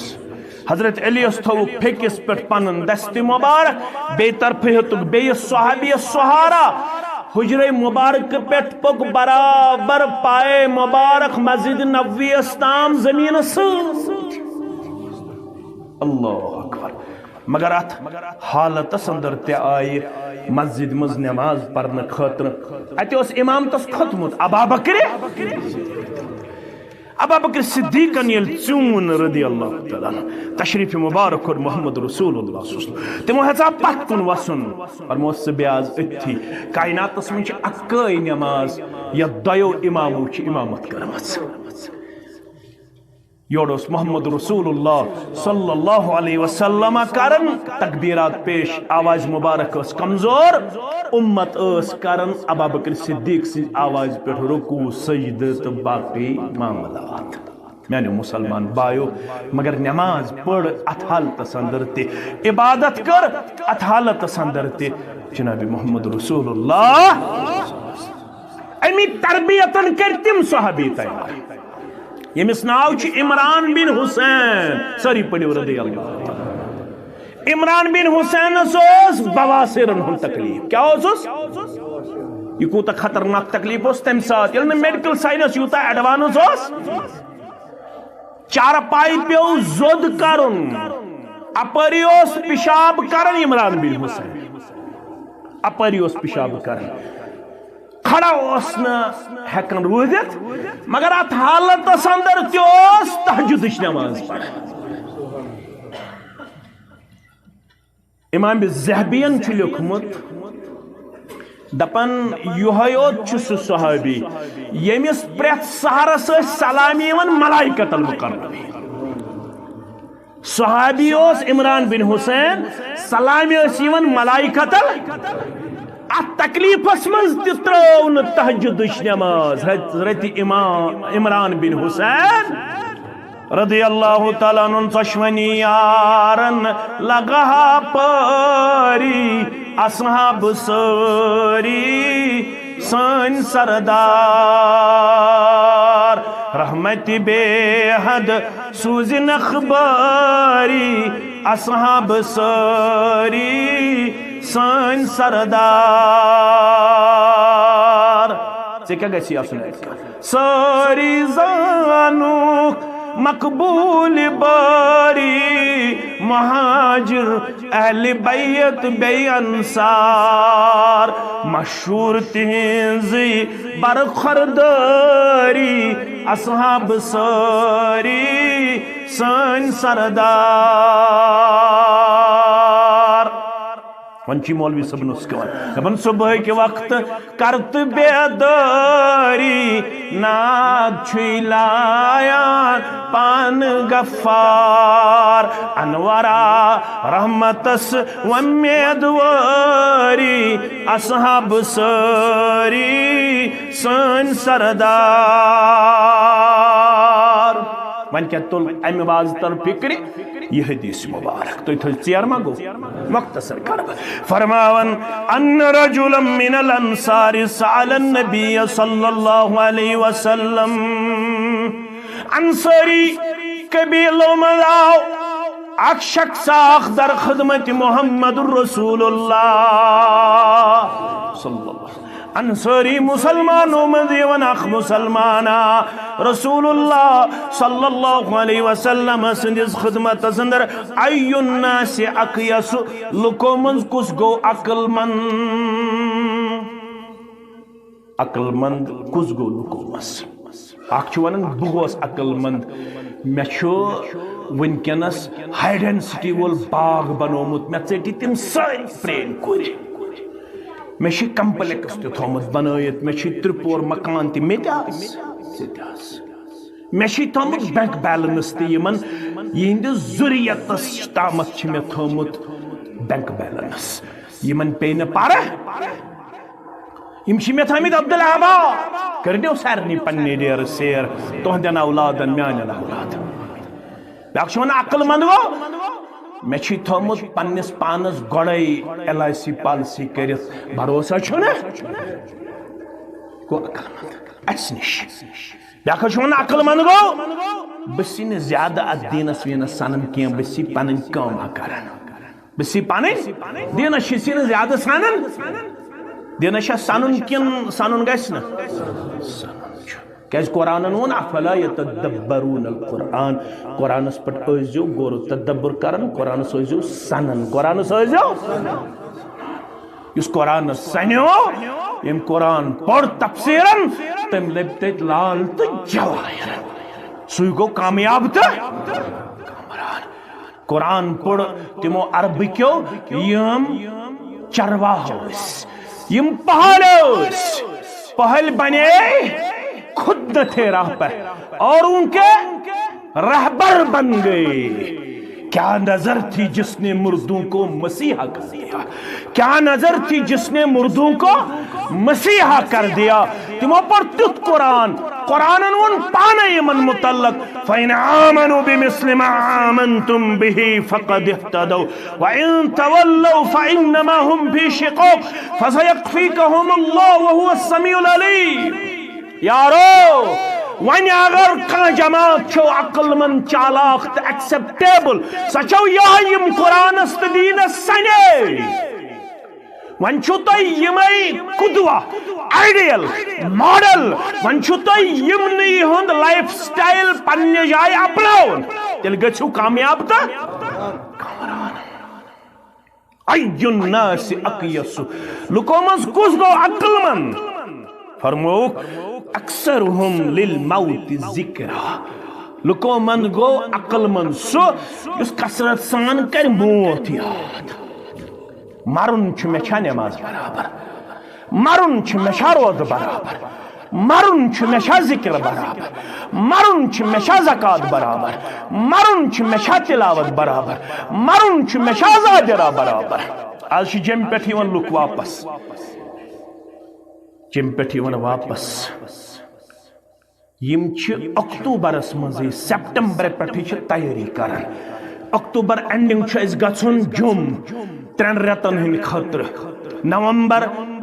حضرت علیس تھوٚوُکھ پھیٚکِس پٮ۪ٹھ پنُن دستہِ مُبارک بیٚیہِ طرفہٕ ہیوٚتُکھ بیٚیِس صحابیَس سہارا حجرے مبارک پٮ۪ٹھ پوٚک برابر پائے مبارک مسجد نبویَس تام زٔمیٖنَس سۭتۍ اللہ اکبر مگر اتھ حالتس اندر تہِ آیہِ مسجد منٛز نٮ۪ماز پرنہٕ خٲطرٕ اتہِ اوس امامتس کھوٚتمُت ابا بکر صدیقن ییٚلہِ ژیوٗن رضی اللہ تعالیٰ عنہ تشریٖف مُبارک کوٚر محمد رسول اللہ صلی اللہ علیہ وسلم تِمو ہیژا پتھ کُن وسُن فرمووُس ژٕ بیٚہہ آز أتھی کایناتس منٛز چھِ اکٲے نٮ۪ماز یتھ 2 امامو چھِ امامت کٔرمٕژ یوڑ محمد رسول اللہ صلی اللہ علیہ وسلم کرن تکبیرات پیش آواز مبارک اس کمزور امت اس کرن ابا بکر صدیق سی آواز پہ رکوع سجدہ تو باقی معاملات میانو مسلمان بایو مگر نماز پڑھ ات حالت اندر تے عبادت کر ات حالت اندر تے جناب محمد رسول اللہ امی تربیتن کر تم صحابی تیار یمس ناو چھ عمران بن حسین سری پڑھو رضی اللہ عمران بن حسین اس بواسرن ہن تکلیف کیا اس یہ کوتا خطرناک تکلیف اس تم ساتھ یل میڈیکل سائنس یوتا ایڈوانس اس چار پائی پیو زود کرن اپریوس پیشاب کرن عمران بن حسین اپریوس پیشاب کرن کھڑا اسنا ہیکن روزت مگر ات حالت اندر تیوس تہجدش نماز پڑھ امام ذہبین چھ لکھمت دپن یوہیوت چھ سہ صحابی یمس پریت سہرس سلامی ون ملائکت المقربین صحابی اس عمران بن حسین سلامی اس یون ملائکت ات تکلیف اسمز تترون تہجدش نماز حضرت امام عمران بن حسین رضی اللہ تعالیٰ عنہ چشمنی یارن لگا پاری اصحاب سری سن سردار رحمت بے حد سوز نخباری اصحاب سری سن سردار سے کیا گئی آپ سنیں ساری زانو مقبول باری مہاجر اہل بیت بے انصار مشہور تہنزی برخورداری اصحاب ساری سن سردار ونچی مولوی صاحب نسکوان دبن صبح کے وقت کرت بیداری ناد چھلایان پان غفار انورا رحمتس ومیدواری اصحاب سری سن سردار من کیا تل امی باز تر فکری یہ حدیث مبارک تو اتھا چیر مگو مختصر کرب فرماون ان رجلا من الانصار سعال النبی صلی اللہ علیہ وسلم انصاری قبیلوں ملاو اک شخص آخ در خدمت محمد رسول اللہ صلی اللہ علیہ وسلم انصاری مسلمانوں میں دیون اخ مسلمانا رسول اللہ صلی اللہ علیہ وسلم سندس خدمت سندر ای الناس اقیس لکو منز کس گو عقل مند کس گو لکو منز اخ چوانن بغوس عقل مند میں چھو ونکنس ہائی ڈینسٹی وول باغ بنومت میں ژٹی تم ساری پرین کوری میں چھ کمپلیکس تہ تھومت بنائت میں چھ ترپور مکان تہ میتاس میں چھ تھومت بینک بیلنس تہ یمن یہند ضروریتس تامت چھ میں تھومت بینک بیلنس یمن پین پارہ یم چھ میں تھامت عبدالآباد کرنیو سارنی پننی دیر سیر تہندین اولادن میانین اولادن بیاکھ چھ ون عقل مند گو میں چھ تھومت پننس پانس گوڑائی ایل آئی سی پالسی کرت بھروسہ چھونا گو عقل مند اس نش بیاکھ چھ ون عقل مند گو بسی نے زیادہ دینس وینس سنن کیم بسی پنن کام کرن بسی پنن دینس چھ نے زیادہ سنن دینس سنن کین سنن گژھِ نہ کیاز قرآن ون افلا یتدبرون القرآن قرآنس پٹ ٲسۍزیو غور تدبر کرن قرآنس ٲسۍزیو سنن قرآنس ٲسۍزیو یس قرآن سنیو یم قرآن پڑھ تفسیرن تم لب تت لال تو جواہر سوی گو کامیاب تو قرآن پڑھ تمو عربکیو یم چرواہ یم پہل بنے خود نہ تھے راہ پر اور ان کے رہبر بن گئے. کیا نظر تھی جس نے مردوں کو مسیحا کر دیا, کیا نظر تھی جس نے مردوں کو مسیحا کر دیا. تمو پر تیت قرآن, قرآن ون پانے یمن متعلق فَإِنْ آمَنُوا بِمِثْلِ مَا آمَنْتُمْ بِهِ فَقَدْ اهْتَدَوْا وَإِنْ تَوَلَّوْا فَإِنَّمَا هُمْ فِي شِقَاقٍ فَسَيَكْفِيكَهُمُ اللَّهُ وَهُوَ السَّمِيعُ الْعَلِيمُ. یارو وَنہِ اگر کانٛہہ جماعت چھو عقل مند چالاک تہٕ ایکسپٹیبل سۄ چھو یِہے یِم قرآنس تہٕ دیٖنس سنے. وۄنۍ چھُو تۄہہِ یِمے قدوہ آئیڈیل ماڈل, وۄنۍ چھُو تۄہہِ یِمنٕے ہُنٛد لائف سٹائل پننہِ جایہِ اپناوُن, تیٚلہِ گٔژھِو کامیاب تہٕ کامران. اَیُّ الناس اقیس, لُکو منٛز کُس گوٚو عقل مند؟ فرموک اکثرہم للموت ذکرا, لُکو مند گو عقل مند سُہ یُس کثرت سان کر موت یاد. مرن چھُ مےٚ چھا نماز برابر, مرن چھُ مےٚ چھا روزٕ برابر, مرن چھُ مےٚ چھا ذکر برابر, مرن چھُ مےٚ چھا زکات برابر, مرن چھُ مےٚ چھا تلاوت برابر, مرن چھُ مےٚ چھا زاجرہ برابر. آز چھِ جیٚمہِ پٮ۪ٹھ یِوان لُکھ واپس, جیٚمہِ پٮ۪ٹھ یِوان واپس. یم چھِ اکتوبرس منٛزٕے سپٹمبر پٮ۪ٹھٕے چھِ تیٲری کران. اکتوبر اینڈنگ چھُ اَسہِ گژھُن جوٚم 3 رٮ۪تن ہٕنٛدِ خٲطرٕ, نومبر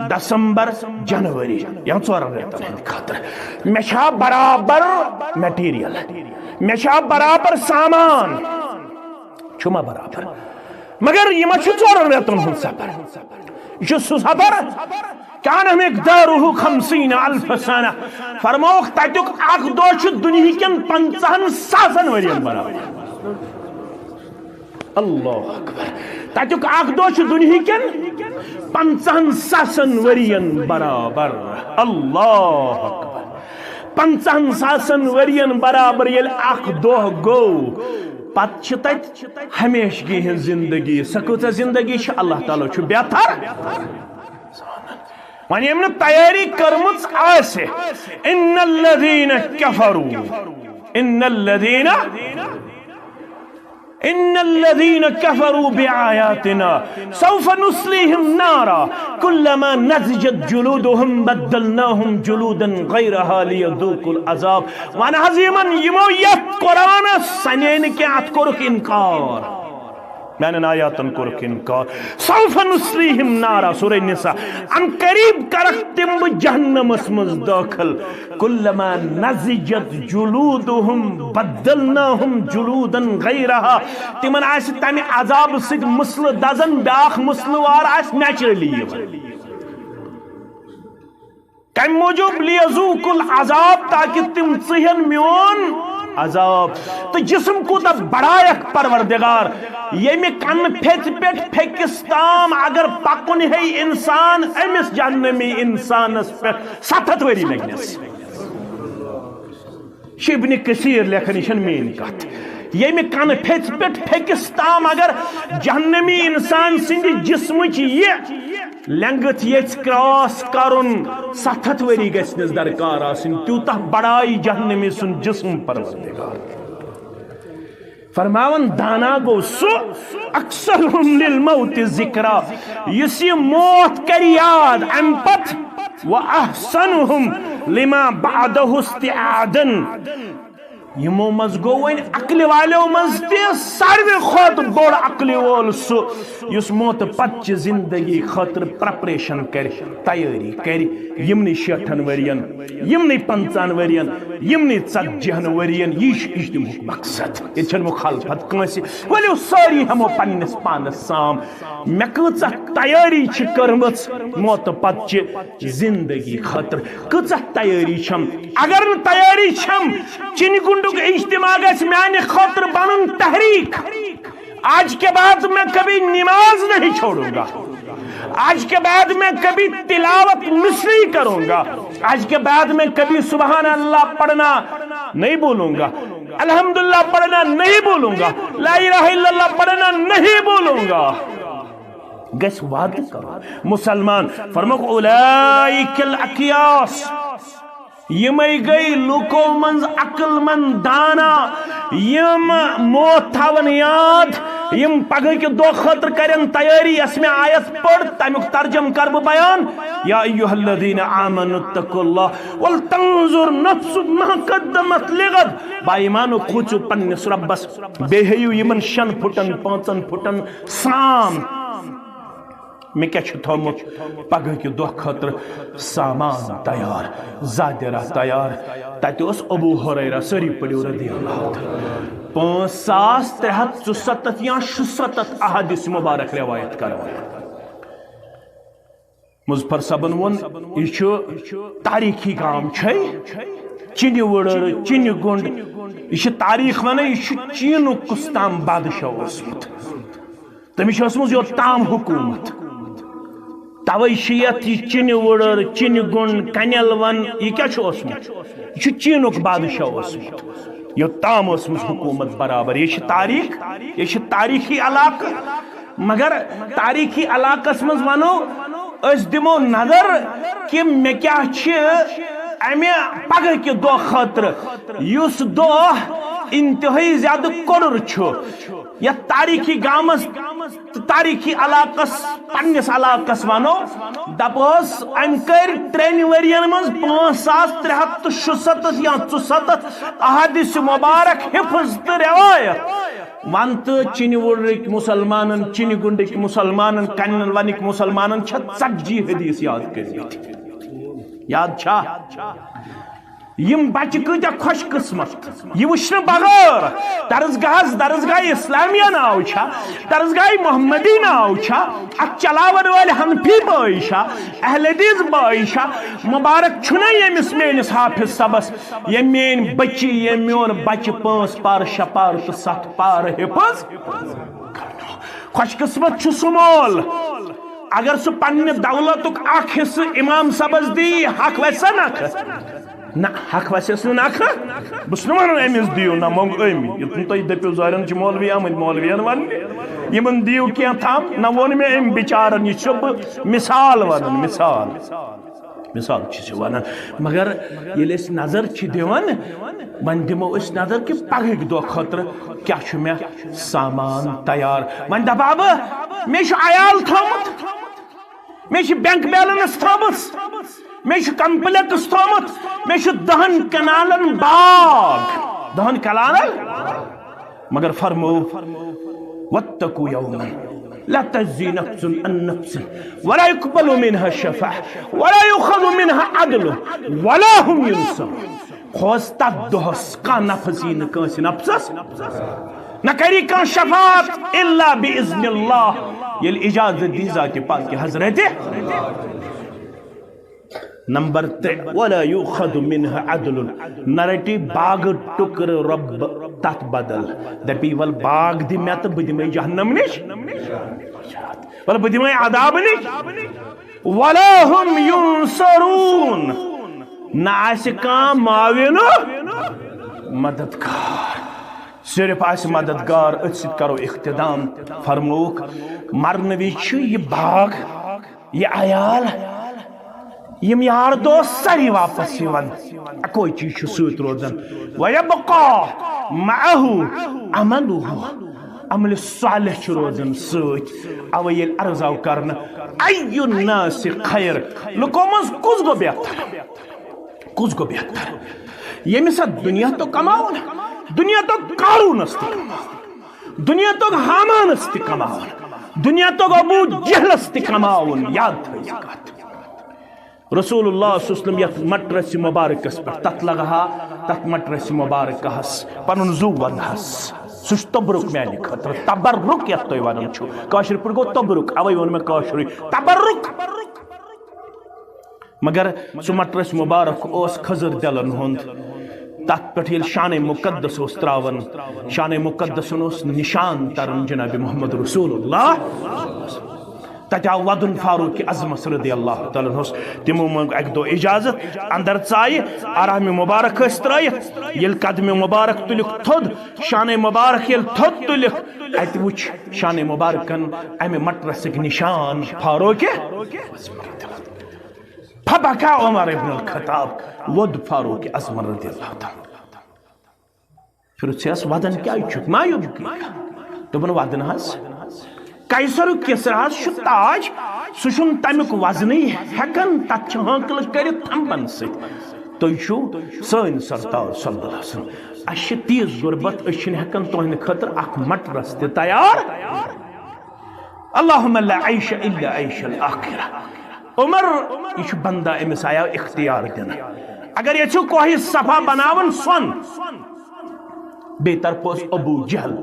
دسمبر جنوری یا 4 رٮ۪تن ہٕنٛدِ خٲطرٕ. مےٚ چھا برابر میٹیریل, مےٚ چھا برابر سامان, چھُما برابر؟ مگر یہِ ما چھُ 4 رٮ۪تن ہُنٛد سفر. یہ چھُ سُہ سفر کان مقدارہ 50,000 سنہ. فرموک تتیُک اکھ دۄہ چھُ دُنہِکٮ۪ن 50,000 ؤرین برابر. اللہ اکبر. تتیُک اکھ دۄہ چھُ دُنہِکٮ۪ن 50,000 ؤرین برابر. اللہ اکبر. 50,000 ؤرین برابر ییٚلہِ اکھ دۄہ گوٚو, پتہٕ چھِ تتہِ ہمیشگی ہٕنٛز زندگی. سۄ کۭژاہ زندگی چھِ اللہ تعالیٰ چھُ بہتر. وۄنۍ ییٚمۍ نہٕ تیٲری کٔرمٕژ آسہِ, اِنَّ الَّذِينَ كَفَرُوا إن الذين كفروا بآياتنا سوف نصليهم نارا كلما نضجت جلودهم بدلناهم جلودا غيرها ليذوقوا العذاب. وانا عظيما يمو قرآن سنين كي اتكرك انكار, میانن آیاتن کورک انکار. سوف نصلیہم نارا, سورہ نساء. ان قریب کرک تم جہنمس مز داخل. کلما نضجت جلودہم بدلناہم جلودا غیرہا, تمن آس تمہ عذاب سۭتۍ مسلہٕ دزن بیاکھ مسلہٕ وار آس نیچرلی یوان. کمہِ موجوب لیذوقوا العذاب, تاکہ تم ژٕہن میون عذاب. تو جسم کوتا بڑایک پروردگار, یمی کن پھیت پیٹ پھیکس تام اگر پکن ہے انسان امس جہنمی انسانس پہ 7 وری لگنس. ابن کثیر لیکھن یہ مین کت. یمی کن پھیت پیٹ پھیکس تام اگر جہنمی انسان سند جسمچ یہ لنگت یچ کراس کرن 7 وری گژھنس درکار آسن, تیوتہ بڑائی جہنمی سن جسم پروردگار. فرماون دانا گو سو اکثرهم للموت ذکرا, یس یہ موت کر یاد ام پت, واحسنهم لما بعده استعادا. یمو مز گو ون عقل والو مز تہ ساروی کھوت بوڑ عقل وول سو یس موت پتچ زندگی خاطر پریپریشن کر, تیاری کر. یمنی 60 ورین, یمنی 50 ورین, یمنی 40 ورین, یہ دمک مقصد. یہ چھن مخالفت کنسی, ولو ساری ہمو پنس پانس سام. مے کۭژاہ تیاری چھ کرمژ موت پتچ زندگی خاطر, کۭژاہ تیاری چھم. اگر نہ تیاری چھم, چن گنڈک اجتماع گژھِ میانہ خاطر بنن تحریک. آج کے بعد میں کبھی نماز نہیں چھوڑوں گا, آج کے بعد میں کبھی تلاوت مصری کروں گا, آج کے بعد میں کبھی سبحان اللہ پڑھنا نہیں بولوں گا, الحمدللہ پڑھنا نہیں بولوں گا, لا الہ الا اللہ پڑھنا نہیں بولوں گا. گس وعدہ کرو مسلمان. فرموک اولئک الاقیاس, یمے گئی لوکو منز عقل مند دانا یم موت تھاون یاد یم پگہ کے دو خاطر کرن تیاری اس میں آیت پڑھ تمیک ترجم کر بہ بیان یا ایھا الذین آمنوا اتقوا اللہ ولتنظر نفس ما قدمت لغد با ایمانو کھوچو پنس ربس بیہیو یمن 6 پھٹن 5 پھٹن سام میں کیا تھومت پگہ کے دہ خاطر سامان تیار زادرہ تیار تتہ اس ابو ہریرہ سری پڑھو رضی اللہ 5367 یا 67 احادیث مبارک روایت کرو مظفر صبن ون یہ تاریخی گام چنہ وڑر چنہ گنڈ یہ تاریخ ون یہ چین کستام بادشاہ اوسمت تمس یوتام حکومت توے یہ چنہ وڑر چنہ گنڈ کنیل ون یہ کیا اوسمت یہ چینک بادشاہ اوسمت یوتام اوسمت حکومت برابر یہ تاریخ یہ تاریخی علاقہ مگر تاریخی علاقس مز ونو اس دمو نظر کہ میں کیا امہ پگہ کے دہ خاطر اس دہ انتہائی زیادہ کڑر یا تاریخی گامس تاریخی علاقس پنس علاقس ونو دپوس ام کر 3 ورین مز 5367 یا 64 احادیث مبارک حفظ تو روایت ون تو چنہ وڑرک مسلمانن چنہ گنڈک مسلمانن کنن ونک مسلمانن 40 حدیث یاد کرمت یاد چھا یم بچہ کتیا خوش قسمت یہ وچھنے بغیر درسگاہ اسلامیہ ناو چھا درسگاہ محمدی ناو چھا ات چلاون والے حنفی بائی چھا اہل حدیث بائی چھا مبارک چھنا یمس میانس حافظ صبس یم میان بچی یم میون بچہ 5 پار 6 پار تو 7 پار حفظ خوش قسمت چھ سمول اگر سہ پنہ دولتک اخ حصہ امام صبس دی حق ویسا نکھ نہ حق ویسے نکھ بس ون امس دیو نہ مونگ امی یتن تھی دپو زارن مولوی آمد مولوین ون یمن دیو کی تھام نہ ون میں ام بچارن یہ مثال ون مثال ون مگر یل اس نظر دان ون دمو اس نظر کہ پگہ دہ خاطر کیا میں سامان تیار ون دپا بہ مے عیال تھومت مے بینک بیلنس تھامس مے کمپلیکس تھومت مے 10 کنالن باغ 10 کنالن مگر فرمو واتقوا یوما لا تجزي نفس عن نفس ولا يقبل منها شفاعة ولا يؤخذ منها عدل ولا هم ينصرون خوستا دہس کا نفسی نکاس نفسس نکری کا شفاعت الا باذن اللہ یل اجازت دی ذات پاک کی حضرت نمبر 3 ولا يؤخذ منها عدل نرٹی باغ ٹکر رب تت بدل دپی ول باغ دی میں تو بدمے جہنم نش ول بدمے عذاب نش ولا هم ينصرون نہ آس کان معاون مددگار صرف آس مددگار ات ست کرو اختتام فرموک مرن وز یہ باغ یہ عیال یم یار دوست ساری واپس یوان اکوئی چیز سوت روزن ویبقا معہو عملو عمل صالح روزن سوت اویل ارزاو کرنا ای الناس خیر لکو مز کس گو بہتر یمی سا دنیا تو کماؤن دنیا تو قارون استی دنیا تو حامان استی کماؤن دنیا تو ابو جہل استی کماؤن یاد تھا یہ کہت رسول اللہ صلی اللہ علیہ وسلم مٹرس مبارکس پر تت لگا تت مٹرس مبارکس پنن زو ونہس سوچ تبرک میانی خطر تبرک یت تو ونن چھو کاشر پر گو تبرک اوی ون میں کاشر تبرک مگر سو مٹرس مبارک اوس خضر دلن ہند تت پٹھ یل شان مقدس اوس تراون شان مقدس اوس نشان ترن جناب محمد رسول اللہ تتہ آو ودن فاروق عظمت رضی اللہ تعالیٰ عنہ تمو منگ ایک دو اجازت اندر ژائے آرام مبارک اس ترائیت یل قدم مبارک تلک تھود شان مبارک یل تھود تلک ات وچ شان مبارکن امی مٹرسک نشان فاروق فبکا عمر ابن الخطاب ود فاروق عظمت رضی اللہ تعالیٰ پھر ژےٚ ودان کیٛازِ چھُکھ ما یُبکی دوٚپُن ودان حظ قیصر کسرا چھُ تاج سُہ چھُنہٕ تمیُک وزنٕے ہٮ۪کان تتھ چھِ حٲنکلہٕ کٔرِتھ تھمبن سۭتۍ تُہۍ چھُو سٲنۍ سردار صلی اللہ علیہ وسلم اَسہِ چھِ تیٖژ غُربت أسۍ چھِنہٕ ہٮ۪کان تُہنٛدِ خٲطرٕ اکھ مٹرس تہِ تیار اللہُمَّ لا عیش الا عیش الآخرہ عمر یہ چھُ بندہ أمِس آیاو اختیار دِنہٕ اگر یژھِو کوہ صفا بناوُن سۄن بیٚیہِ طرفہٕ اوس ابوٗ جہل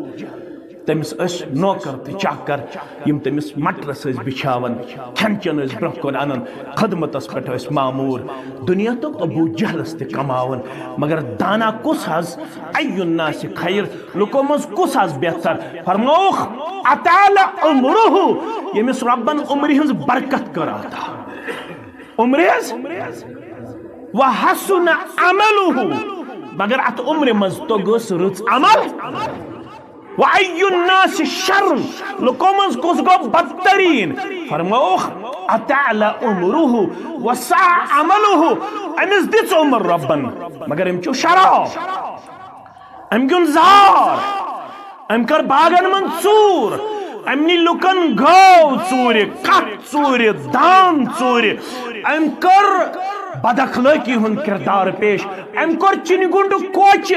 تٔمِس ٲسۍ نوکر تہٕ چاکر یِم تٔمِس مٹرس ٲسۍ بِچھاوان کھٮ۪ن چٮ۪ن ٲسۍ برٛونٛہہ کُن انان خدمتس پٮ۪ٹھ ٲسۍ ماموٗر دُنیاہُک ابوٗ جہلس تہِ کماوان مگر دانا کُس حظ اَیُّ الناس خیر لُکو منٛز کُس حظ بہتر فرمووُکھ اطال عمرہ ییٚمِس رۄبن عمرِ ہٕنٛز برکت کٔر عطا عمرِ حظ وحسن عملہ مگر اتھ عمرِ منٛز توٚگُس رٕژ عمل وَأَيُّ النَّاسِ شَرٌ لُکو منٛز کُس گوٚو بدتریٖن فرمووُکھ اطال عمرہ وساء عملہ أمِس دِژ عمر رۄبن مگر أمۍ چیوٚو شراب أمۍ گیُنٛد زار أمۍ کٔر باغن منٛز ژوٗر أمۍ نی لُکن گٲو ژوٗرِ کتھ ژوٗرِ دان ژوٗرِ أمۍ کٔر بد اخلٲقی ہُنٛد کردار پیش أمۍ کوٚر چِنہِ گُنڈُک کوچہِ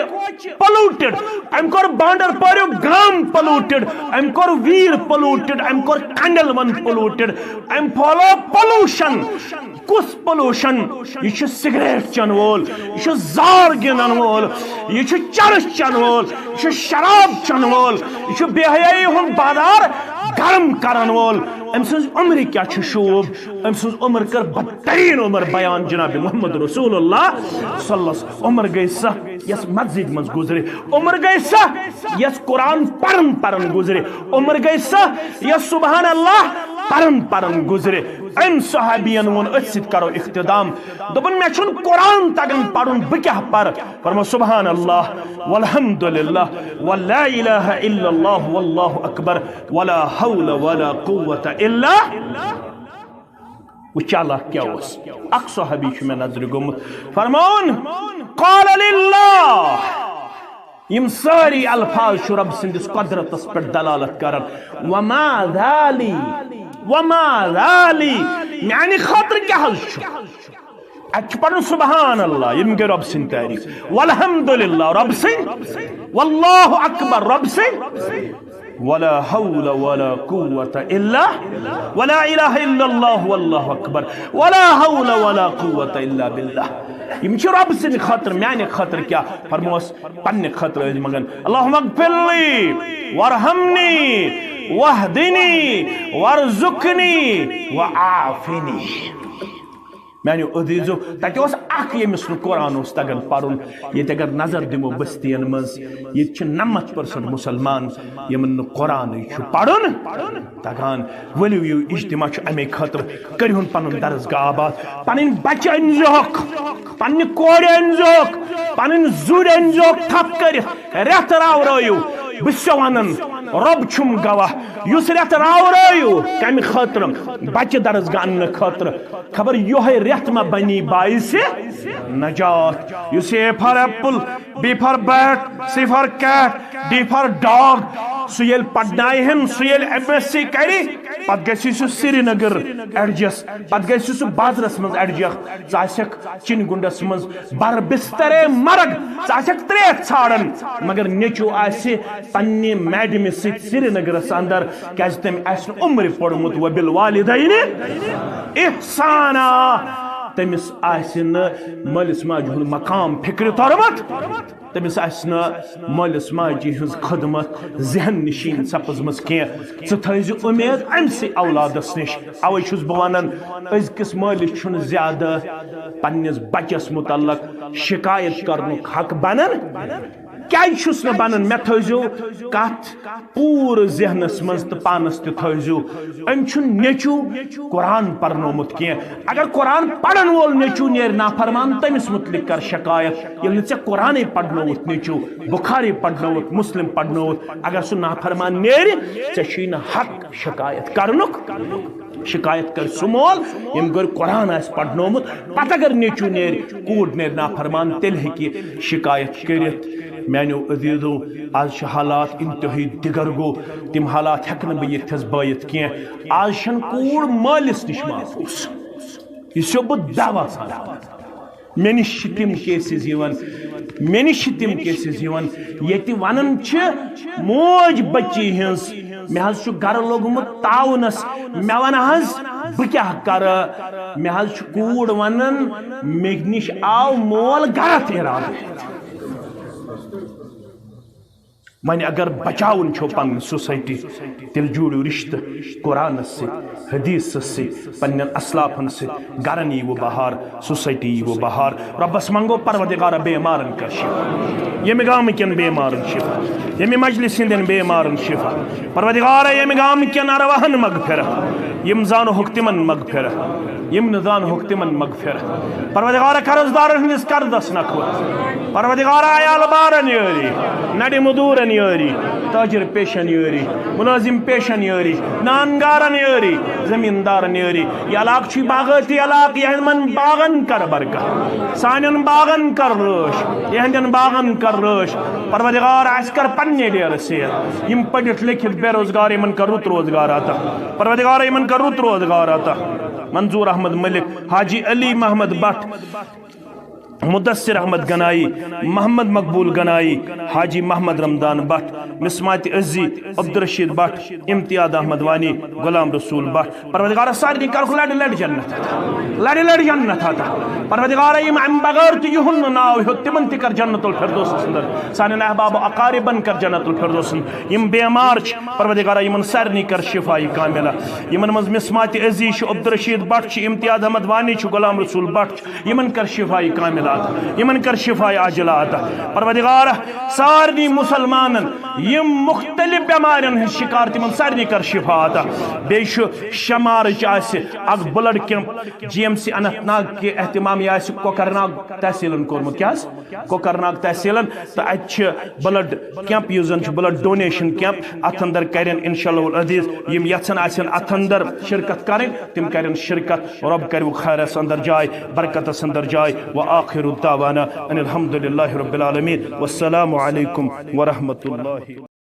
پلوٗٹِڈ أمۍ کوٚر بانڈر پوریُک گام پلوٗٹِڈ أمۍ کوٚر ویٖر پلوٗٹِڈ أمۍ کوٚر کنڈلون پلوٗٹِڈ أمۍ پھٲلو پلوٗشن کُس پلوٗشن یہِ چھُ سگریٹ چٮ۪ن وول یہِ چھُ زار گِنٛدن وول یہِ چھُ چرس چٮ۪ن وول یہِ چھُ شراب چٮ۪ن وول یہِ چھُ بے حیٲیی ہُنٛد بازار گرم کرن وول أمۍ سٕنٛز عمرِ کیٛاہ چھُ شوٗب أمۍ سٕنٛز عمر کٔر بدتریٖن عمر بیان جناب محمد رسول اللہ صلی اللہ علیہ وسلم عمر گٔے سۄ یۄس مسجد منٛز گُزرِ عمر گٔے سۄ یۄس قرآن پرن گُزرِ عمر گٔے سۄ یۄس سبحان اللہ پرن گُزرِ أمۍ صحابین ووٚن أتھۍ سۭتۍ کرو اختتام دوٚپُن مےٚ چھُنہٕ قرآن تگان پرُن بہٕ کیٛاہ پرٕ فرمو سبحان اللہ والحمد للہ ولا الہ الا اللہ واللہ اکبر ولا حول ولا قوة الا وہ چالاک کیا اوس اکھ صحابی چھُ مےٚ نظرِ گوٚمُت فرمون قال للہ یم ساری الفاظ چھُ رب سٕنٛدِس قدرتس پٮ۪ٹھ دلالت کران وما ذالی میانہِ خٲطرٕ کیٛاہ حظ چھُ اتہِ چھُ پرُن سبحان اللہ یم گٔے رب سٕنٛدۍ تعریٖف والحمد للہ رب سٕنٛدۍ واللہ اکبر رب سٕنٛدۍ ولا حول ولا قوة الا ولا الہ الا اللہ واللہ اکبر ولا حول ولا قوة الا باللہ یم چھِ رب سٕنٛدِ خٲطرٕ میانہِ خٲطرٕ کیٛاہ فرموس پننہِ خٲطرٕ ٲسۍ منگان اللہُمَ اغفر لی وارحمنی واہدنی وارزقنی وعافنی میانیو عزیزو تتہِ اوس اکھ ییٚمِس نہٕ قرآن اوس تگان پرُن ییٚتہِ اگر نظر دِمو بستین منٛز ییٚتہِ چھِ 90% مُسلمان یِمن نہٕ قرآنٕے چھُ پرُن تگان ؤلِو یِیِو اجتماع چھُ امے خٲطرٕ کٔرِہُن پنُن درسگاہ آباد پنٕنۍ بچہِ أنۍزِہوکھ پننہِ کورِ أنۍزِہوکھ پنٕنۍ زُرۍ أنۍزِہوکھ تھپھ کٔرِتھ رٮ۪تھ راورٲیِو بہٕ چھُسو ونان رب چھُم گواہ یُس رٮ۪تھ راورٲیِو کمہِ خٲطرٕ بچہِ درسگاہ اننہٕ خٲطرٕ خبر یِہوے رٮ۪تھ ما بنی باعثِ نجات یُس A for apple B for bat C for cat D for dog سُہ ییٚلہِ پرنایہن سُہ ییٚلہِ MSc کرِ پتہٕ گژھِ سُہ سری نگر ایڈجس پتہٕ گژھِ سُہ بازرس منٛز ایڈجس ژٕ آسکھ چِنہِ گُنڈس منٛز بر بسترے مرگ ژٕ آسکھ ترٛیش ژھانڈان مگر نیٚچوٗ آسہِ پننہِ میڈمہِ سۭتۍ سری نگرس اندر کیازِ تٔمۍ آسہِ نہٕ عمرِ پوٚرمُت وبالوالدین احسانا تٔمِس آسہِ نہٕ مٲلِس ماجہِ ہُنٛد مقام فکرِ توٚرمُت تٔمِس آسہِ نہٕ مٲلِس ماجہِ ہٕنٛز خدمت ذہن نشیٖن سپٕزمٕژ کینٛہہ ژٕ تھٲیزِ اُمید أمسٕے اولادس نِش اوے چھُس بہٕ ونان أزکِس مٲلِس چھُنہٕ زیادٕ پننِس بچس متعلق شکایت کرنُک حق بنان کیازِ چھُس نہٕ بنان مےٚ تھٲیزیو کتھ پوٗرٕ ذہنس منٛز تہٕ پانس تہِ تھٲیزیو أمۍ چھُنہٕ نیٚچوٗ قرآن پرنومُت کینٛہہ اگر قرآن پرن وول نیٚچوٗ نیرِ نافرمان تٔمِس متعلق کر شکایت ییٚلہِ نہٕ ژےٚ قرآنٕے پرنووُتھ نیٚچوٗ بُخاری پرنووُتھ مسلم پرنووُتھ اگر سُہ نافرمان نیرِ ژےٚ چھُے نہٕ حق شکایت کرنُک شکایت کر سہ مول یم گر قرآن آس پرنومت پتہ اگر نیچو نیر کوڑ نیر نافرمان تیل ہیکی شکایت کرت میانو عزیزو آج حالات انتہائی دگر گو تم حالات ہیکن بہ یتھس بایت کی آج شن کوڑ مالس نش محفوظ یہ چھو بہ دعویٰ سان مے نش تم کیسز مے نش تم کیسز یت ونان موج بچی ہنز مے حظ گر لوگمت تعاونس مے ون حظ بہ کیا کر مے حظ کوڑ ونان مے نش آو مول غلط ارادہ من اگر بچاؤن چھو پن سوسائٹی تیل جوڑو رشتہ قرآن سے حدیث سے پنن اسلافن سے گرن یہ وہ بہار سوسائٹی یہ وہ بہار ربس منگو پروردگار بیمارن کر شفا یم گام کن بیمارن شفا یم مجلس ہندن بیمارن شفا پروردگار یم گام کن ارواہن مغفرت یم زانو حکتمن مغفرت یم نزان حکتمن مغفرت پروردگار قرضدارن ہندس قرضس نکھوت پروردگار عیال بارن یاری نڑی مدورن یاری تاجر پیشن یاری ملازم پیشن یاری نانگارن یاری زمیندارن یاری یہ علاق چھ باغاتی علاق یہ من باغن کر برکت سانن باغن کر روش یہ باغن کر روش پروردگار اس کر پننے دیر سے یم پڑھت لکھت بے روزگار یمن کر رت روزگار آتا پروردگار یمن کر رت روزگار آتا منظور احمد ملک حاجی علی محمد but Mudassir Ahmad Ganai Muhammad Maqbool Ganai Haji Muhammad Ramzan but مسمات عزی عبدالرشید بٹ امتیاز احمد وانی غلام رسول بٹ پروردگار ساری کرخ لڑ جنت آتا پروردگار یم بغیر تو یہن ناو ہو تمن تکر جنت الفردوس اندر سان احباب اقاربن کر جنت الفردوس یم بیمار پروردگار یمن سارنی کر شفائی کاملہ یمن مز مسمات عزی عبدالرشید بٹ امتیاز احمد وانی غلام رسول بٹ یمن کر شفائی کاملہ یمن کر شفاء عاجلات پروردگار سارنی مسلمانن یم مختلف بیمارن ہن شکار تمن سارنی کر شفاء عطا بیش شمار چاس اگ blood camp G M C Anantnag کے اہتمام یہ کوکرناگ تحصیلن کورمت کیا کوکرناگ تحصیلن تو اتھ بلڈ کیمپ یوزن بلڈ ڈونیشن کیمپ ات اندر کرن انشاءاللہ العزیز یم یژھن آسن ات اندر شرکت کرن تم کرن شرکت رب کرو خیرس اندر جائے برکتس اندر جائے وآخر دعوانا ان الحمد لله رب العالمين والسلام عليكم ورحمة الله